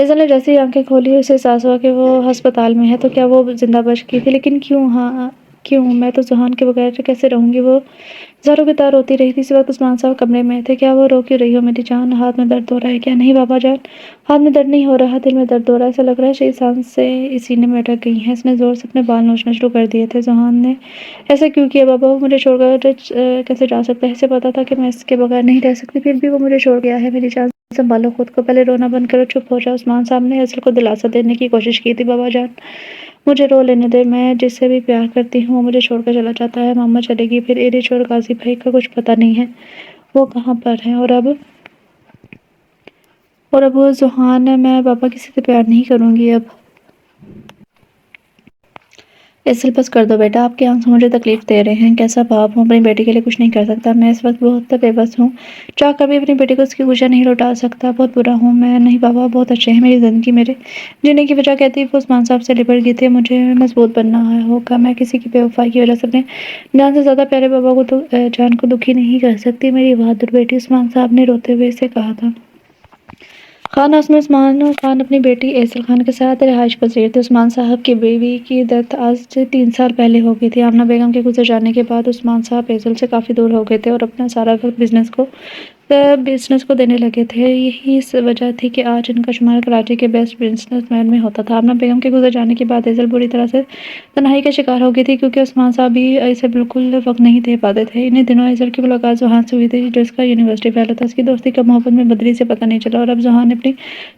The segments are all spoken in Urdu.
ایزل نے جیسے ہی آنکھیں کھولی اسے احساس ہوا کہ وہ ہسپتال میں ہے۔ تو کیا وہ زندہ بچ گئی تھی؟ لیکن کیوں؟ ہاں کیوں؟ میں تو ذوحان کے بغیر کیسے رہوں گی؟ وہ زاروں کی طرح روتی رہی تھی۔ اس وقت عثمان صاحب کمرے میں تھے۔ کیا وہ رو کیوں رہی ہو میری جان؟ ہاتھ میں درد ہو رہا ہے کیا؟ نہیں بابا جان، ہاتھ میں درد نہیں ہو رہا، دل میں درد ہو رہا ہے۔ ایسا لگ رہا ہے شہید سانسیں سینے میں اٹک گئی ہیں۔ اس نے زور سے اپنے بال نوچنا شروع کر دیے تھے۔ ذوحان نے ایسا کیوں کیا بابا؟ وہ مجھے چھوڑ کر کیسے جا سکتا ہے؟ اسے پتا تھا کہ میں اس کے بغیر نہیں رہ سکتی، پھر بھی وہ مجھے چھوڑ گیا ہے۔ میری جان سنبھالو خود کو، پہلے رونا بند کرو، چپ ہو جاؤ۔ عثمان صاحب نے ایزل کو دلاسا دینے کی کوشش کی تھی۔ بابا جان مجھے رو لینے دے، میں جس سے بھی پیار کرتی ہوں وہ مجھے چھوڑ کر چلا جاتا ہے۔ ماما چلے گی، پھر ارش اور غازی بھائی کا کچھ پتہ نہیں ہے وہ کہاں پر ہیں۔ اور اب ذوحان میں بابا کسی سے پیار نہیں کروں گی اب۔ ایزل بس کر دو بیٹا، آپ کے آنسو مجھے تکلیف دے رہے ہیں۔ کیسا باپ ہوں، اپنی بیٹی کے لیے کچھ نہیں کر سکتا۔ میں اس وقت بہت بے بس ہوں، چاہ کر بھی اپنی بیٹی کو اس کی خوشیاں نہیں لوٹا سکتا۔ بہت برا ہوں میں۔ نہیں بابا بہت اچھے ہیں، میری زندگی میرے جینے کی وجہ کہتی وہ عثمان صاحب سے لپٹ گئی تھی۔ مجھے مضبوط بننا ہوگا، میں کسی کی بے وفائی کی وجہ سے اپنے جان سے زیادہ پیارے بابا کو جان کو دکھی نہیں کر سکتی۔ میری بہادر بیٹی، عثمان صاحب نے روتے ہوئے اسے کہا تھا۔ خان ہاؤس میں عثمان خان اپنی بیٹی ایزل خان کے ساتھ رہائش پذیر تھے۔ عثمان صاحب کی بیوی کی ڈیتھ آج سے 3 سال پہلے ہو گئی تھی۔ آمنہ بیگم کے گزر جانے کے بعد عثمان صاحب ایزل سے کافی دور ہو گئے تھے اور اپنا سارا وقت بزنس کو دینے لگے تھے۔ یہی وجہ تھی کہ آج ان کا شمار کراچی کے بیسٹ بزنس مین میں ہوتا تھا۔ آمنہ بیگم کے گزر جانے کے بعد ایزل بری طرح سے تنہائی کا شکار ہو گئی تھی، کیونکہ عثمان صاحب بھی اسے بالکل وقت نہیں دے پاتے تھے۔ انہی دنوں ایزل کی ملاقات ذوحان سے ہوئی تھی، جو اس کا یونیورسٹی فیلو تھا۔ اس کی دوستی کا محبت میں بدلی سے پتہ نہیں چلا، اور اب ذوحان نے اپنی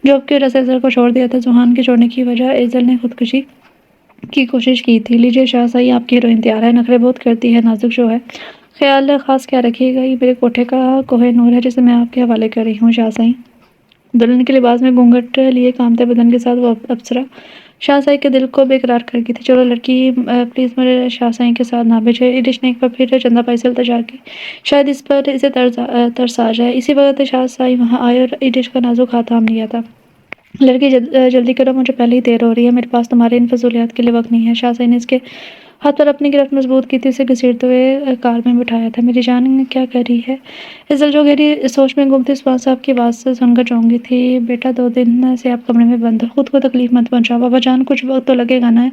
جاب کی وجہ سے ایزل کو چھوڑ دیا تھا۔ ذوحان کے چھوڑنے کی وجہ ایزل نے خودکشی کی کوشش کی تھی۔ لیجیے شاہ صاحب، آپ کی ہیروئن تیار ہے۔ نخرے بہت کرتی ہے، نازک جو ہے، خیال خاص کیا رکھیے گا؟ یہ میرے کوٹھے کا کوہ نور ہے جسے میں آپ کے حوالے کر رہی ہوں شاہ صاحب۔ دلہن کے لباس میں گھونگھٹ لیے کانپتے بدن کے ساتھ وہ ابصرہ شاہ صاحب کے دل کو بے قرار کر گئی تھی۔ چلو لڑکی پلیز میرے شاہ صاحب کے ساتھ نہ بھیجے۔ ارش نے ایک بار پھر چندہ بھائی سے التجا کی، شاید اس پر اسے ترس آ جائے۔ اسی وقت شاہ صاحب وہاں آئے اور ارش کا نازک ہاتھ تھام لیا تھا۔ لڑکی جلدی کرو، مجھے پہلے ہی دیر ہو رہی ہے، میرے پاس تمہارے ان فضولیات کے لیے وقت نہیں ہے۔ شاہ صاحب نے اس کے ہاتھ پر اپنی گرفت مضبوط کی تھی، اسے گھسیٹتے ہوئے کار میں بٹھایا تھا۔ میری جان کیا کر رہی ہے؟ ایزل جو گہری سوچ میں گم تھی، عثمان صاحب کی آواز سن کر چونک گئی تھی۔ بیٹا 2 دن سے آپ کمرے میں بند ہو، خود کو تکلیف مت پہنچاؤ۔ بابا جان کچھ وقت تو لگے گا نا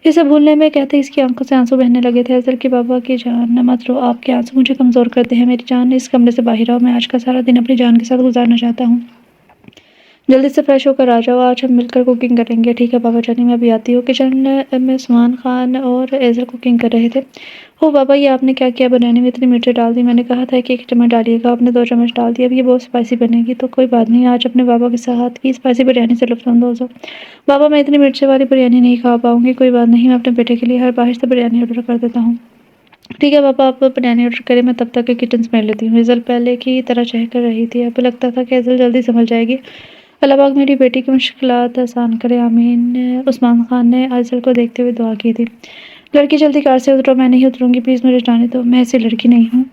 اسے بھولنے میں، کہتے اس کی آنکھوں سے آنسو بہنے لگے تھے۔ ایزل کی بابا کی جان مت رو، آپ کے آنسو مجھے کمزور کرتے ہیں۔ میری جان اس کمرے سے باہر آؤ، میں آج کا سارا دن اپنی جان کے ساتھ گزارنا چاہتا ہوں۔ جلدی سے فریش ہو کر آ جاؤ، آج ہم مل کر کوکنگ کریں گے۔ ٹھیک ہے بابا جانی، میں ابھی آتی ہوں۔ کچن میں عثمان خان اور ایزل کوکنگ کر رہے تھے۔ او بابا، یہ آپ نے کیا کیا؟ بریانی میں اتنی مرچیں ڈال دی، میں نے کہا تھا کہ 1 چمچ ڈالیے گا، آپ نے 2 چمچ ڈال دی، اب یہ بہت اسپائسی بنے گی۔ تو کوئی بات نہیں، آج اپنے بابا کے ساتھ کی اسپائسی بریانی سے لطف اندوز ہو۔ بابا میں اتنی مرچیں والی بریانی نہیں کھا پاؤں گی۔ کوئی بات نہیں، میں اپنے بیٹے کے لیے ہر باہر سے بریانی آرڈر کر دیتا ہوں۔ ٹھیک ہے بابا، آپ بریانی آرڈر کریں، میں تب تک کچن سمیٹ لیتی ہوں۔ ایزل پہلے کی طرح چہک کر رہی تھی، اب لگتا تھا کہ ایزل جلدی سنبھل جائے گی۔ اللہ پاک میری بیٹی کی مشکلات آسان کرے، آمین۔ عثمان خان نے ایزل کو دیکھتے ہوئے دعا کی تھی۔ لڑکی جلدی کار سے اترو، میں نہیں اتروں گی، پلیز مجھے جانے دو، میں ایسی لڑکی نہیں ہوں۔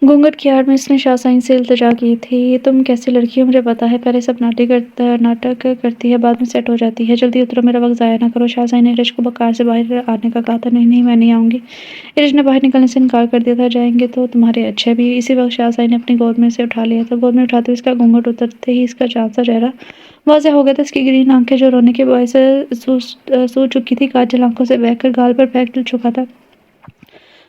گھونگھٹ کی آڑ میں اس نے شاہ صاحب سے التجا کی تھی۔ تم کیسی لڑکی ہو مجھے پتا ہے، پہلے سب ناٹک کرتی ہے، بعد میں سیٹ ہو جاتی ہے۔ جلدی اترو، میرا وقت ضائع نہ کرو۔ شاہ صاحب نے ارش کو کار سے باہر آنے کا کہا تھا۔ نہیں نہیں، میں نہیں آؤں گی۔ ارش نے باہر نکلنے سے انکار کر دیا تھا۔ جائیں گے تو تمہارے اچھے بھی۔ اسی وقت شاہ صاحب نے اپنی گود میں سے اٹھا لیا تھا۔ گود میں اٹھاتے ہوئے اس کا گھونگھٹ اترتے ہی اس کا چاند سا چہرہ واضح ہو گیا تھا۔ اس کی گرین آنکھیں جو رونے کے باعث سوج چکی تھی، کاجل آنکھوں سے بہہ کر گال پر پھینک چکا تھا۔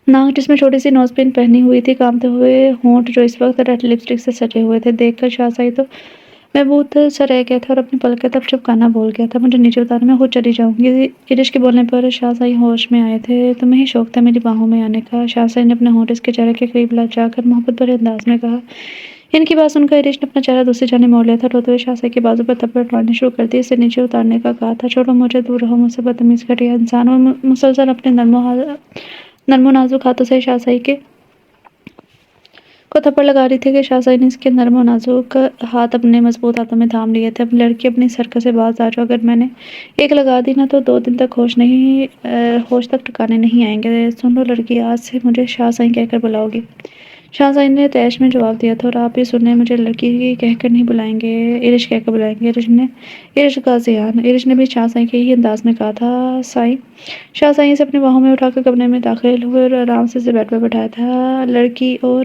ناک جس میں چھوٹی سی نوز پن پہنی ہوئی تھی، کامتے ہوئے ہونٹ جو اس وقت ریڈ لپسٹک سے سجے ہوئے تھے، دیکھ کر شاہ صاحب تو محبوط سا رہ گیا تھا اور اپنی پلکیں تب چپکانا بھول گیا تھا۔ مجھے نیچے اتارو، میں خود چلی جاؤں گی۔ ارش کے بولنے پر شاہ صاحب ہوش میں آئے تھے۔ تمہیں ہی شوق تھا میری باہوں میں آنے کا؟ شاہ صاحب نے اپنے ہونٹ اس کے چہرے کے قریب جا کر محبت بھرے انداز میں کہا۔ ان کی بات سن کر ارش نے اپنا چہرہ دوسری جانب موڑ لیا تھا۔ روتے ہوئے شاہ صاحب کے بازو پر تھپڑ مارنے شروع کر دیے۔ اسے نیچے اتارنے کا کہا تھا۔ چھوڑو مجھے، دور رہو مجھ سے، بدتمیز گھٹیا انسان۔ وہ مسلسل اپنے نرم و نازک ہاتھوں سے شاہ صاحب کو تھپڑ لگا رہی تھی کہ شاہ صاحب نے اس کے نرم و نازک ہاتھ اپنے مضبوط ہاتھوں میں تھام لیے تھے۔ اب لڑکی اپنی حرکت سے باز آ جاؤ، اگر میں نے ایک لگا دی نا تو 2 دن تک ہوش تک ٹھکانے نہیں آئیں گے۔ سن لو لڑکی، آج سے مجھے شاہ صاحب کہہ کر بلاؤ گی۔ شاہ صاحب نے تیش میں جواب دیا تھا، اور آپ بھی سنیں، مجھے لڑکی کہہ کر نہیں بلائیں گے، ارش کہہ کر بلائیں گے۔ ارش غازیان، ارش نے بھی شاہ صاحب کے ہی انداز میں کہا تھا۔ شاہ صاحب اسے اپنی باہوں میں اٹھا کر کمرے میں داخل ہوئے اور آرام سے اسے بیڈ پر بٹھایا تھا۔ لڑکی اور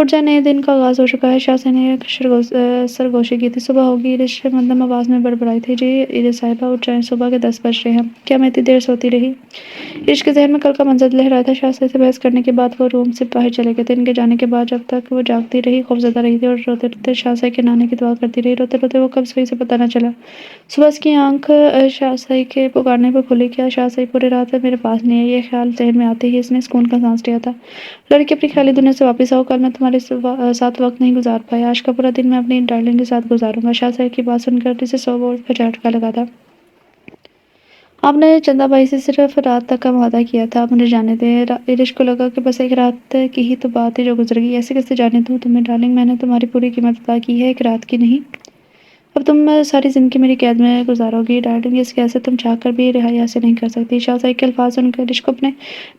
اٹھ جا، نئے دن کا آغاز ہو چکا ہے۔ شاہ نے سرگوشی کی تھی۔ صبح ہوگی، رشتے مندم آواز میں بڑبڑائی تھی۔ جی عید صاحبہ اٹھ جائیں، صبح کے 10 بج رہے ہیں۔ کیا میں اتنی دیر سوتی رہی؟ عشق کے ذہن میں کل کا منظر لہرایا تھا۔ شاہ سے بحث کرنے کے بعد وہ روم سے باہر چلے گئے تھے۔ ان کے جانے کے بعد جب تک وہ جاگتی رہی، خوفزدہ رہی تھی اور روتے روتے شاہ کے نانے کی دعا کرتی رہی۔ روتے روتے وہ کب سوئی سے پتہ نہ چلا۔ صبح اس کی آنکھ شاہ کے پکارنے پر کھلی۔ کیا شاہ پوری رات میرے پاس نہیں ہے؟ یہ خیال ذہن میں آتے ہی اس نے سکون کا سانس لیا تھا۔ لڑکی اپنی خیالی دنیا سے واپس آؤ، کل میں تمہارے ساتھ وقت نہیں گزار پایا، آج کا پورا دن میں اپنی ڈارلنگ کے ساتھ گزاروں گا۔ شاہ کی بات سن کر اسے 100 وولٹ کا جھٹکا لگا تھا۔ آپ نے چندا بھائی سے صرف رات تک کا وعدہ کیا تھا، اب مجھے جانے دیں۔ عرش کو لگا کہ بس ایک رات کی ہی تو بات ہے جو گزر گئی، ایسے کیسے جانے دوں تمہیں ڈارلنگ؟ میں نے تمہاری پوری قیمت ادا کی ہے، ایک رات کی نہیں۔ اب تم ساری زندگی میری قید میں گزارو گی ڈارلنگ، اس قید سے تم چاہ کر بھی رہائی حاصل نہیں کر سکتی۔ شاہ کے الفاظ سن کر عرش کو اپنے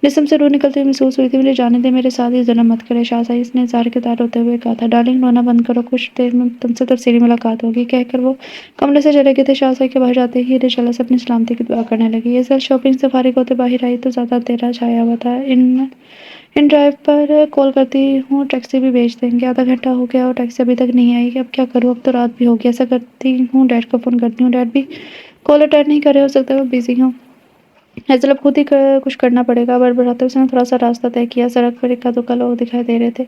جسم سے روح نکلتی ہوئی محسوس ہوئی تھی۔ مجھے جانے دیں، میرے ساتھ یہ ظلم مت کرے شاہ، اس نے اظہار کے تار روتے ہوئے کہا تھا۔ ڈارلنگ رونا بند کرو، کچھ دیر میں تم سے تفصیلی ملاقات ہوگی، کہہ کر وہ کمرے سے چلے گئے تھے۔ شاہ کے باہر جاتے ہی عرش اللہ سے اپنی سلامتی کی دعا کرنے لگی۔ ایزل شاپنگ سے فارغ ہوتے باہر آئی تو زیادہ اندھیرا چھایا ہوا تھا۔ ان ڈرائیو پر کال کرتی ہوں، ٹیکسی بھی بھیج دیں گے، آدھا گھنٹہ ہو گیا اور ٹیکسی ابھی تک نہیں آئی، اب کیا کروں؟ اب تو رات بھی ہوگی، ایسا کرتی ہوں ڈیڈ کو فون کرتی ہوں، ڈیڈ بھی کال اٹینڈ نہیں کر رہے، ہو سکتا ہے وہ بزی ہوں۔ ایزل اب خود ہی کچھ کرنا پڑے گا، بڑبڑاتے اس نے تھوڑا سا راستہ طے کیا۔ سڑک پر اکا دکا لوگ دکھائی دے رہے تھے۔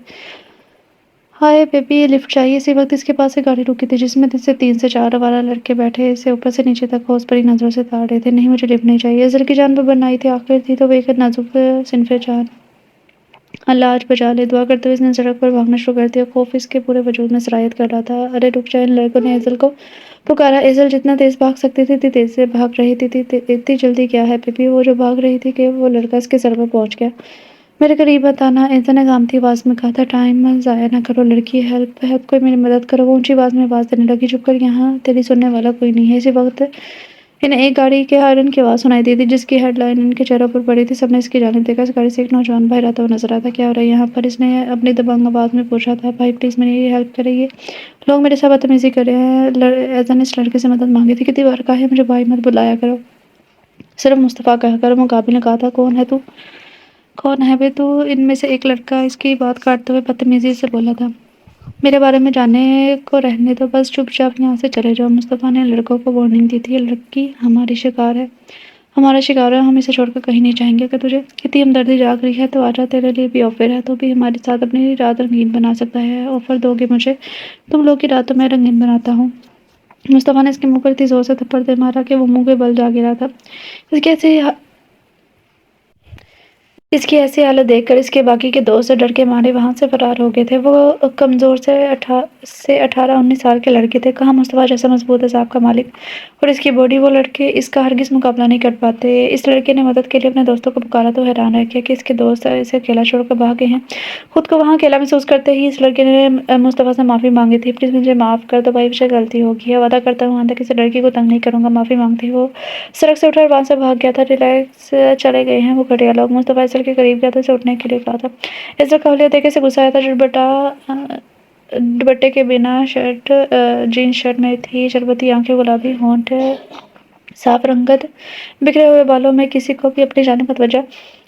ہائے بیبی، لفٹ چاہیے؟ اسی وقت اس کے پاس ایک گاڑی رکی تھی جس میں 3 سے 4 آوارہ لڑکے بیٹھے اسے اوپر سے نیچے تک ہوش بھری نظروں سے تاڑ رہے تھے۔ نہیں، مجھے لفٹ نہیں چاہیے۔ ایزل کی جان پر بن آئی تھی، آخر تھی تو وہ ایک نازک صنف جان۔ اللہ آج بچا لے، دعا کرتے ہوئے اس نے سڑک پر بھاگنا شروع کر دیا۔ خوف اس کے پورے وجود میں سرایت کر رہا تھا۔ ارے رک جا، ان لڑکوں نے ایزل کو پکارا۔ ایزل جتنا تیز بھاگ سکتی تھی اتنی تیز سے بھاگ رہی تھی۔ اتنی جلدی کیا ہے بیبی؟ وہ جو بھاگ رہی تھی کہ وہ لڑکا اس کے سر پر پہنچ گیا۔ میرے قریب مت آنا، ایزل نے گامتی آواز میں کہا تھا۔ ٹائم ضائع نہ کرو لڑکی، ہیلپ، کوئی میری مدد کرو۔ وہ اونچی آواز میں آواز دینے لگی۔ چپ کر، یہاں تیری سننے والا کوئی نہیں ہے۔ اسی وقت انہیں ایک گاڑی کے ہارن کی آواز سنائی دی تھی جس کی ہیڈ لائٹ ان کے چہروں پر پڑی تھی۔ سب نے اس کی جانب دیکھا۔ اس گاڑی سے ایک نوجوان باہر آتا ہوا نظر آیا تھا۔ کیا ہو رہا ہے یہاں پر؟ اس نے اپنی دبنگ آواز میں پوچھا تھا۔ بھائی پلیز میری ہیلپ کریں، یہ لوگ میرے ساتھ بدتمیزی کر رہے ہیں۔ ایزل نے اس لڑکے سے مدد مانگی تھی۔ کتنی بار کہا ہے مجھے بھائی مت بلایا کرو، صرف مصطفیٰ کہا کرو۔ مقابل نے کہا تھا، کون ہے تو؟ کون ہے بے تو؟ ان میں سے ایک لڑکا اس کی بات کاٹتے ہوئے بدتمیزی سے بولا تھا۔ میرے بارے میں جاننے کو رہنے دو، بس چپ چاپ یہاں سے چلے جاؤ۔ مصطفیٰ نے لڑکوں کو وارننگ دی تھی۔ یہ لڑکی ہماری شکار ہے، ہمارا شکار ہے، ہم اسے چھوڑ کر کہیں نہیں جائیں گے۔ کہ تجھے کتنی ہمدردی جاگ رہی ہے تو آجا، تیرے لیے بھی آفر ہے، تو بھی ہمارے ساتھ اپنی رات رنگین بنا سکتا ہے۔ آفر دو گے مجھے؟ تم لوگ کی رات تو میں رنگین بناتا ہوں۔ مصطفیٰ نے اس کے منہ پر اتنی زور سے تھپڑ دے مارا کہ وہ منہ کے بل جا گرا تھا۔ اس کی ایسی حالت دیکھ کر اس کے باقی کے دوست ڈر کے مارے وہاں سے فرار ہو گئے تھے۔ وہ کمزور سے 18-19 سال کے لڑکے تھے۔ کہاں مصطفیٰ جیسا مضبوط حساب کا مالک اور اس کی باڈی، وہ لڑکے اس کا ہرگز مقابلہ نہیں کر پاتے۔ اس لڑکے نے مدد کے لیے اپنے دوستوں کو پکارا تو حیران رہ گیا کہ اس کے دوست اسے اکیلا چھوڑ کر بھاگ گئے ہیں۔ خود کو وہاں اکیلا محسوس کرتے ہی اس لڑکے نے مصطفیٰ سے معافی مانگی تھی۔ پلیز مجھے معاف کر دو بھائی، مجھ سے غلطی ہو گئی ہے، وعدہ کرتا ہوں آئندہ کسی لڑکی کو تنگ نہیں کروں گا۔ معافی مانگتے ہی وہ سڑک سے اٹھا اور وہاں سے بھاگ گیا تھا۔ ریلیکس، چلے گئے ہیں وہ گھٹیا لوگ۔ مصطفیٰ ایزل کے قریب گیا تو اسے اٹھنے کے لیے کہا تھا۔ ایزل کا حلیہ دیکھ اسے غصہ آیا تھا۔ دوپٹے کے بنا جینز شرٹ میں تھی، چربتی آنکھیں، گلابی ہونٹ، صاف رنگت، بکھرے ہوئے بالوں میں کسی کو بھی اپنی جانب متوجہ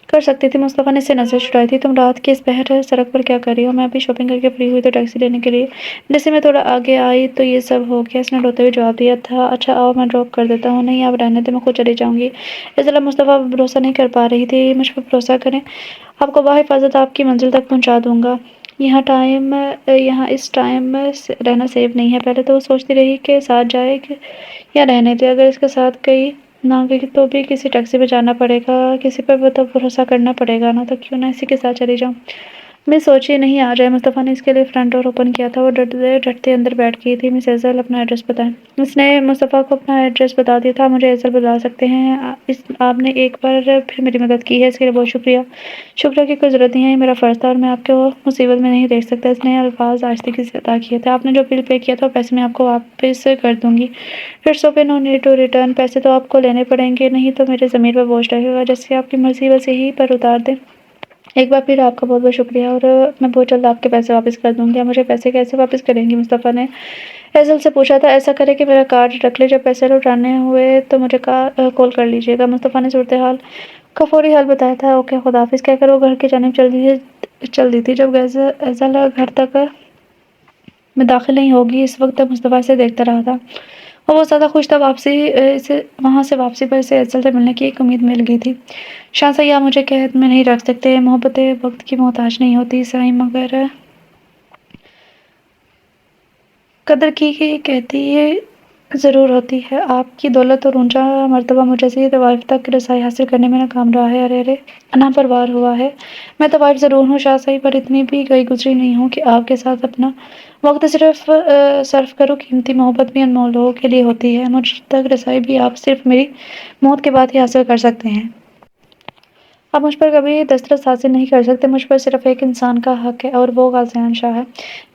کر سکتی تھی۔ مصطفیٰ نے اس سے نظر چھڑائی تھی۔ تم رات کے اس پہر سڑک پر کیا کر رہی ہو؟ میں ابھی شاپنگ کر کے فری ہوئی تو ٹیکسی لینے کے لیے جیسے میں تھوڑا آگے آئی تو یہ سب ہو گیا، اس نے روتے ہوئے جواب دیا تھا۔ اچھا آؤ میں ڈراپ کر دیتا ہوں۔ نہیں آپ رہنے دیں، میں خود چلی جاؤں گی۔ ایزل مصطفیٰ پر بھروسہ نہیں کر پا رہی تھی۔ مجھ پر بھروسہ کریں، آپ کو باحفاظت آپ کی منزل تک پہنچا دوں گا۔ یہاں اس ٹائم رہنا سیف نہیں ہے۔ پہلے تو وہ سوچتی رہی کہ ساتھ جائے یا رہنے دے، اگر اس کے ساتھ گئی نہ گئی تو بھی کسی ٹیکسی میں جانا پڑے گا، کسی پر تو بھروسہ کرنا پڑے گا نا، تو کیوں نہ اسی کے ساتھ چلی جاؤں۔ میں سوچی نہیں آ جائے۔ مصطفیٰ نے اس کے لیے فرنٹ ڈور اوپن کیا تھا۔ وہ ڈرتے اندر بیٹھ گئی تھی۔ مس ایزل اپنا ایڈریس بتائیں۔ اس نے مصطفیٰ کو اپنا ایڈریس بتا دیا تھا۔ مجھے ایزل بلا سکتے ہیں، آپ نے ایک بار پھر میری مدد کی ہے، اس کے لیے بہت شکریہ۔ شکریہ کی کوئی ضرورت نہیں ہے، یہ میرا فرض تھا اور میں آپ کو مصیبت میں نہیں دیکھ سکتا۔ اس نے الفاظ آہستگی سے ادا کیے تھے۔ آپ نے جو بل پے کیا تھا وہ پیسے میں آپ کو واپس کر دوں گی۔ It's okay, no need to return. پیسے تو آپ کو لینے پڑیں گے، نہیں تو میرے ضمیر پر بوجھ رہے گا۔ جیسے آپ کی مرضی بس یہی پر اتار دیں۔ ایک بار پھر آپ کا بہت بہت شکریہ اور میں بہت جلد آپ کے پیسے واپس کر دوں گی۔ آپ مجھے پیسے کیسے واپس کریں گی؟ مصطفیٰ نے ایزل سے پوچھا تھا۔ ایسا کرے کہ میرا کارڈ رکھ لے، جب پیسے لوٹانے ہوئے تو مجھے کال کر لیجیے گا۔ مصطفیٰ نے صورتحال کا فوری حل بتایا تھا۔ اوکے، خدا حافظ کہہ کر وہ گھر کی جانب چل دی۔ چل دی تھی جب ایزل گھر تک میں داخل نہیں ہوگی۔ اس وقت تک مصطفیٰ اسے دیکھتا رہا تھا اور وہ زیادہ خوش تھا وہاں سے واپسی پر اسے ایزل سے ملنے کی ایک امید مل گئی تھی۔ شاہ صاحب آپ مجھے قید میں نہیں رکھ سکتے، محبتیں وقت کی محتاج نہیں ہوتی صحیح، مگر قدر کی کہتی یہ ضرور ہوتی ہے۔ آپ کی دولت اور اونچا مرتبہ مجھے طوائف تک رسائی حاصل کرنے میں ناکام رہا ہے، ارے ناپرواہ ہوا ہے۔ میں طوائف ضرور ہوں شاہ صاحب، پر اتنی بھی گئی گزری نہیں ہوں کہ آپ کے ساتھ اپنا وقت صرف صرف کروں۔ قیمتی محبت بھی انمول لوگوں کے لیے ہوتی ہے، مجھ تک رسائی بھی آپ صرف میری موت کے بعد ہی حاصل کر سکتے ہیں۔ آپ مجھ پر کبھی دسترس حاصل نہیں کر سکتے، مجھ پر صرف ایک انسان کا حق ہے اور وہ غازیان شاہ ہے،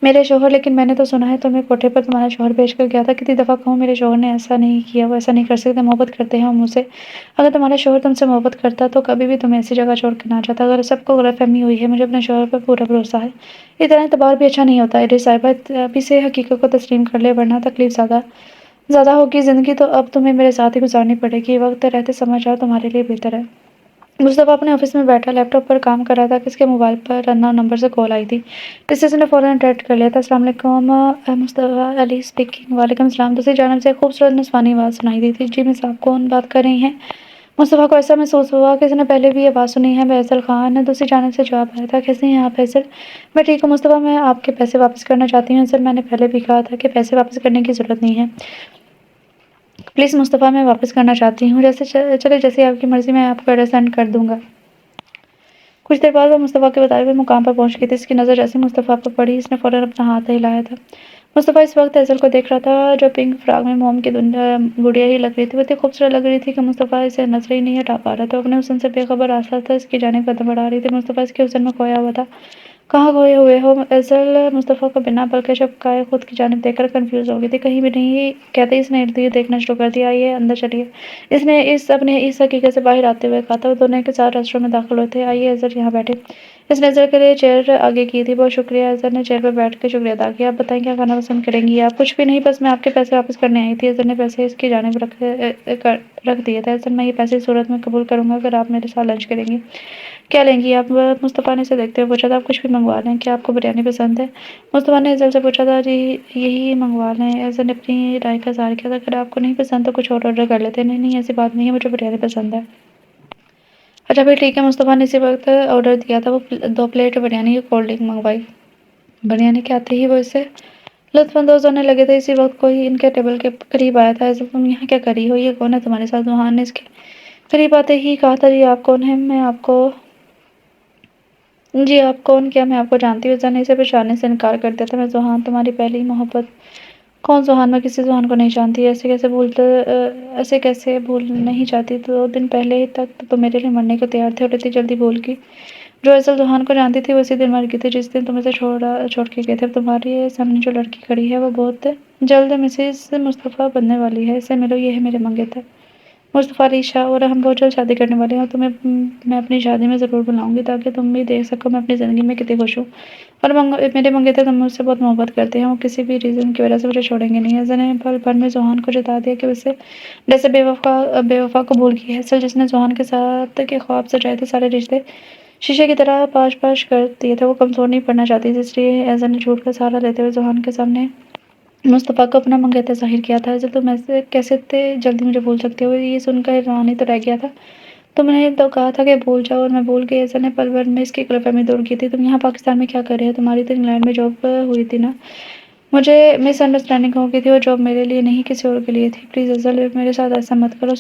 میرے شوہر۔ لیکن میں نے تو سنا ہے تمہیں کوٹھے پر تمہارا شوہر بھیج کر گیا تھا، کتنی دفعہ کہوں میرے شوہر نے ایسا نہیں کیا، وہ ایسا نہیں کر سکتے، محبت کرتے ہیں وہ مجھ سے۔ اگر تمہارا شوہر تم سے محبت کرتا تو کبھی بھی تمہیں ایسی جگہ چھوڑ کر نہ جاتا۔ اگر سب کو غلط فہمی ہوئی ہے، مجھے اپنے شوہر پر پورا بھروسہ ہے۔ اتنا اعتبار بھی اچھا نہیں ہوتا ایڈیس صاحبہ، ابھی سے حقیقت کو تسلیم کر لے ورنہ تکلیف زیادہ ہوگی۔ زندگی تو اب تمہیں میرے ساتھ ہی گزارنی پڑے گی، وقت رہتے سمجھ جاؤ تمہارے لیے بہتر ہے۔ مصطفیٰ اپنے آفس میں بیٹھا لیپ ٹاپ پر کام کر رہا تھا کہ اس کے موبائل پر اننون نمبر سے کال آئی تھی، اس سے اس نے فوراً اٹینڈ کر لیا تھا۔ السلام علیکم، مصطفیٰ علی اسپیکنگ۔ وعلیکم السلام۔ دوسری جانب سے ایک خوبصورت نسوانی آواز سنائی دی تھی۔ جی مس، آپ کون بات کر رہی ہیں؟ مصطفیٰ کو ایسا محسوس ہوا کہ اس نے پہلے بھی یہ آواز سنی ہے۔ میں ایزل خان۔ دوسری جانب سے جواب آیا تھا، کیسی ہیں آپ ایزل؟ میں ٹھیک ہوں مصطفیٰ، میں آپ کے پیسے واپس کرنا چاہتی ہوں۔ ایزل، میں نے پہلے بھی کہا تھا کہ پیسے واپس کرنے کی ضرورت نہیں ہے، پلیز مصطفیٰ، میں واپس کرنا چاہتی ہوں۔ چلے جیسی آپ کی مرضی، میں آپ کو ایڈریس سینڈ کر دوں گا۔ کچھ دیر بعد وہ مصطفیٰ کے بتائے ہوئے مقام پر پہنچ گئی تھی۔ اس کی نظر جیسے مصطفیٰ پر پڑی، اس نے فوراً اپنا ہاتھ ہلایا تھا۔ مصطفیٰ اس وقت ایزل کو دیکھ رہا تھا جو پنک فراک میں موم کی گڑیا ہی لگ رہی تھی، وہ اتنی خوبصورت لگ رہی تھی کہ مصطفیٰ اسے نظر ہی نہیں ہٹا پا رہا تھا۔ وہ اپنے حسن سے بے خبر آہستہ اس کی جانب قدم بڑھا رہی تھی۔ مصطفیٰ اس کے حسن میں کھویا ہوا تھا۔ کہاں کھوئے ہوئے ہو ایزل؟ مصطفیٰ کو بنا بلکہ چپکائے خود کی جانب دیکھ کر کنفیوز ہو گئی تھی۔ کہیں بھی نہیں کہتے اس نے ارد گرد دیکھنا شروع کر دیا۔ آئیے اندر چلیے، اس نے اپنی اس حقیقت سے باہر آتے ہوئے کہا تھا۔ وہ دونوں ایک ساتھ ریسٹورینٹ میں داخل ہوئے تھے۔ آئیے ایزل، یہاں بیٹھے۔ اس نے ایزل کے لیے چیئر آگے کی تھی۔ بہت شکریہ۔ ایزل نے چیئر پر بیٹھ کے شکریہ ادا کیا۔ آپ بتائیں کیا کھانا پسند کریں گی آپ؟ کچھ بھی نہیں، بس میں آپ کے پیسے واپس کرنے آئی تھی۔ ایزل نے پیسے اس کی جانب رکھ دیے تھے۔ ایزل، میں یہ پیسے اس صورت میں قبول کروں گا اگر آپ میرے ساتھ لنچ کریں گی۔ کیا لیں گی آپ؟ مصطفیٰ نے اسے دیکھتے ہوئے پوچھا تھا۔ آپ کچھ بھی منگوا لیں، کیا آپ کو بریانی پسند ہے؟ مصطفیٰ نے ایزل سے پوچھا تھا۔ جی یہی منگوا لیں۔ ایزل نے اپنی رائے کا اظہار کیا تھا۔ اگر آپ کو نہیں پسند تو کچھ اور آرڈر کر لیتے۔ نہیں ایسی بات نہیں ہے، مجھے بریانی پسند ہے۔ اچھا پھر ٹھیک ہے۔ مصطفیٰ نے اسی وقت آرڈر دیا تھا۔ وہ 2 پلیٹ بریانی کی کولڈ ڈرنک منگوائی۔ بریانی کے آتے ہی وہ اسے لطف اندوز ہونے لگے تھے۔ اسی وقت کوئی ان کے ٹیبل کے قریب آیا تھا۔ ایزل، تم یہاں کیا کر رہی ہو؟ یہ کون ہے تمہارے ساتھ؟ زوہان نے اس کے قریب آتے ہی کہا تھا۔ جی آپ کون ہیں؟ میں آپ کو جی آپ کون؟ کیا میں آپ کو جانتی ہوں؟ ایزل نے اسے پہچاننے سے انکار کر دیا تھا۔ میں زوہان، تمہاری پہلی محبت۔ کون زوہان؟ میں کسی زوہان کو نہیں جانتی۔ ایسے کیسے بھول نہیں جاتی؟ 2 دن پہلے تک تو تم میرے لیے مرنے کو تیار تھے اور اتنی جلدی بھول گئی۔ جو ایزل زوہان کو جانتی تھی وہ اسی دن مر گئی تھی جس دن تم اسے چھوڑ کے گئے تھے۔ اب تمہارے سامنے جو لڑکی کھڑی ہے وہ بہت جلد مسز مصطفیٰ بننے والی ہے، اس سے ملو، یہ ہے میرے منگیتر مصطفیٰ علی شاہ، اور ہم بہت جلد شادی کرنے والے ہیں، اور تمہیں میں اپنی شادی میں ضرور بلاؤں گی تاکہ تم بھی دیکھ سکو میں اپنی زندگی میں کتنی خوش ہوں۔ اور میرے منگیتر تم مجھ سے بہت محبت کرتے ہیں، وہ کسی بھی ریزن کی وجہ سے مجھے چھوڑیں گے نہیں۔ ایزل نے پل بھر میں زوہان کو جتا دیا کہ اسے جیسے بے وفا قبول کی ہے۔ ایزل، جس نے زوہان کے ساتھ کے خواب سجائے تھے، سارے رشتے شیشے کی طرح پاش کر دیے تھے۔ وہ کمزور نہیں پڑنا چاہتی تھی، اس لیے ایزل نے جھوٹ کا سہارا لیتے ہوئے زوہان کے سامنے مصطفیٰ کو اپنا منگیتر ظاہر کیا تھا۔ ایزل، تم ایسے کیسے جلدی مجھے بھول سکتے ہو؟ یہ سن کر حیران ہی تو رہ گیا تھا۔ تم نے تو کہا تھا کہ بھول جاؤ اور میں بھول گئی۔ ایزل نے پل بھر میں اس کی غلط فہمی دور کی تھی۔ تم یہاں پاکستان میں کیا کر رہے ہو؟ تمہاری تو انگلینڈ میں جاب ہوئی تھی نا؟ مجھے مس انڈرسٹینڈنگ ہو گئی تھی، وہ جاب میرے لیے نہیں کسی اور کے لیے تھی۔ پلیز ایزل، میرے ساتھ ایسا مت کرو۔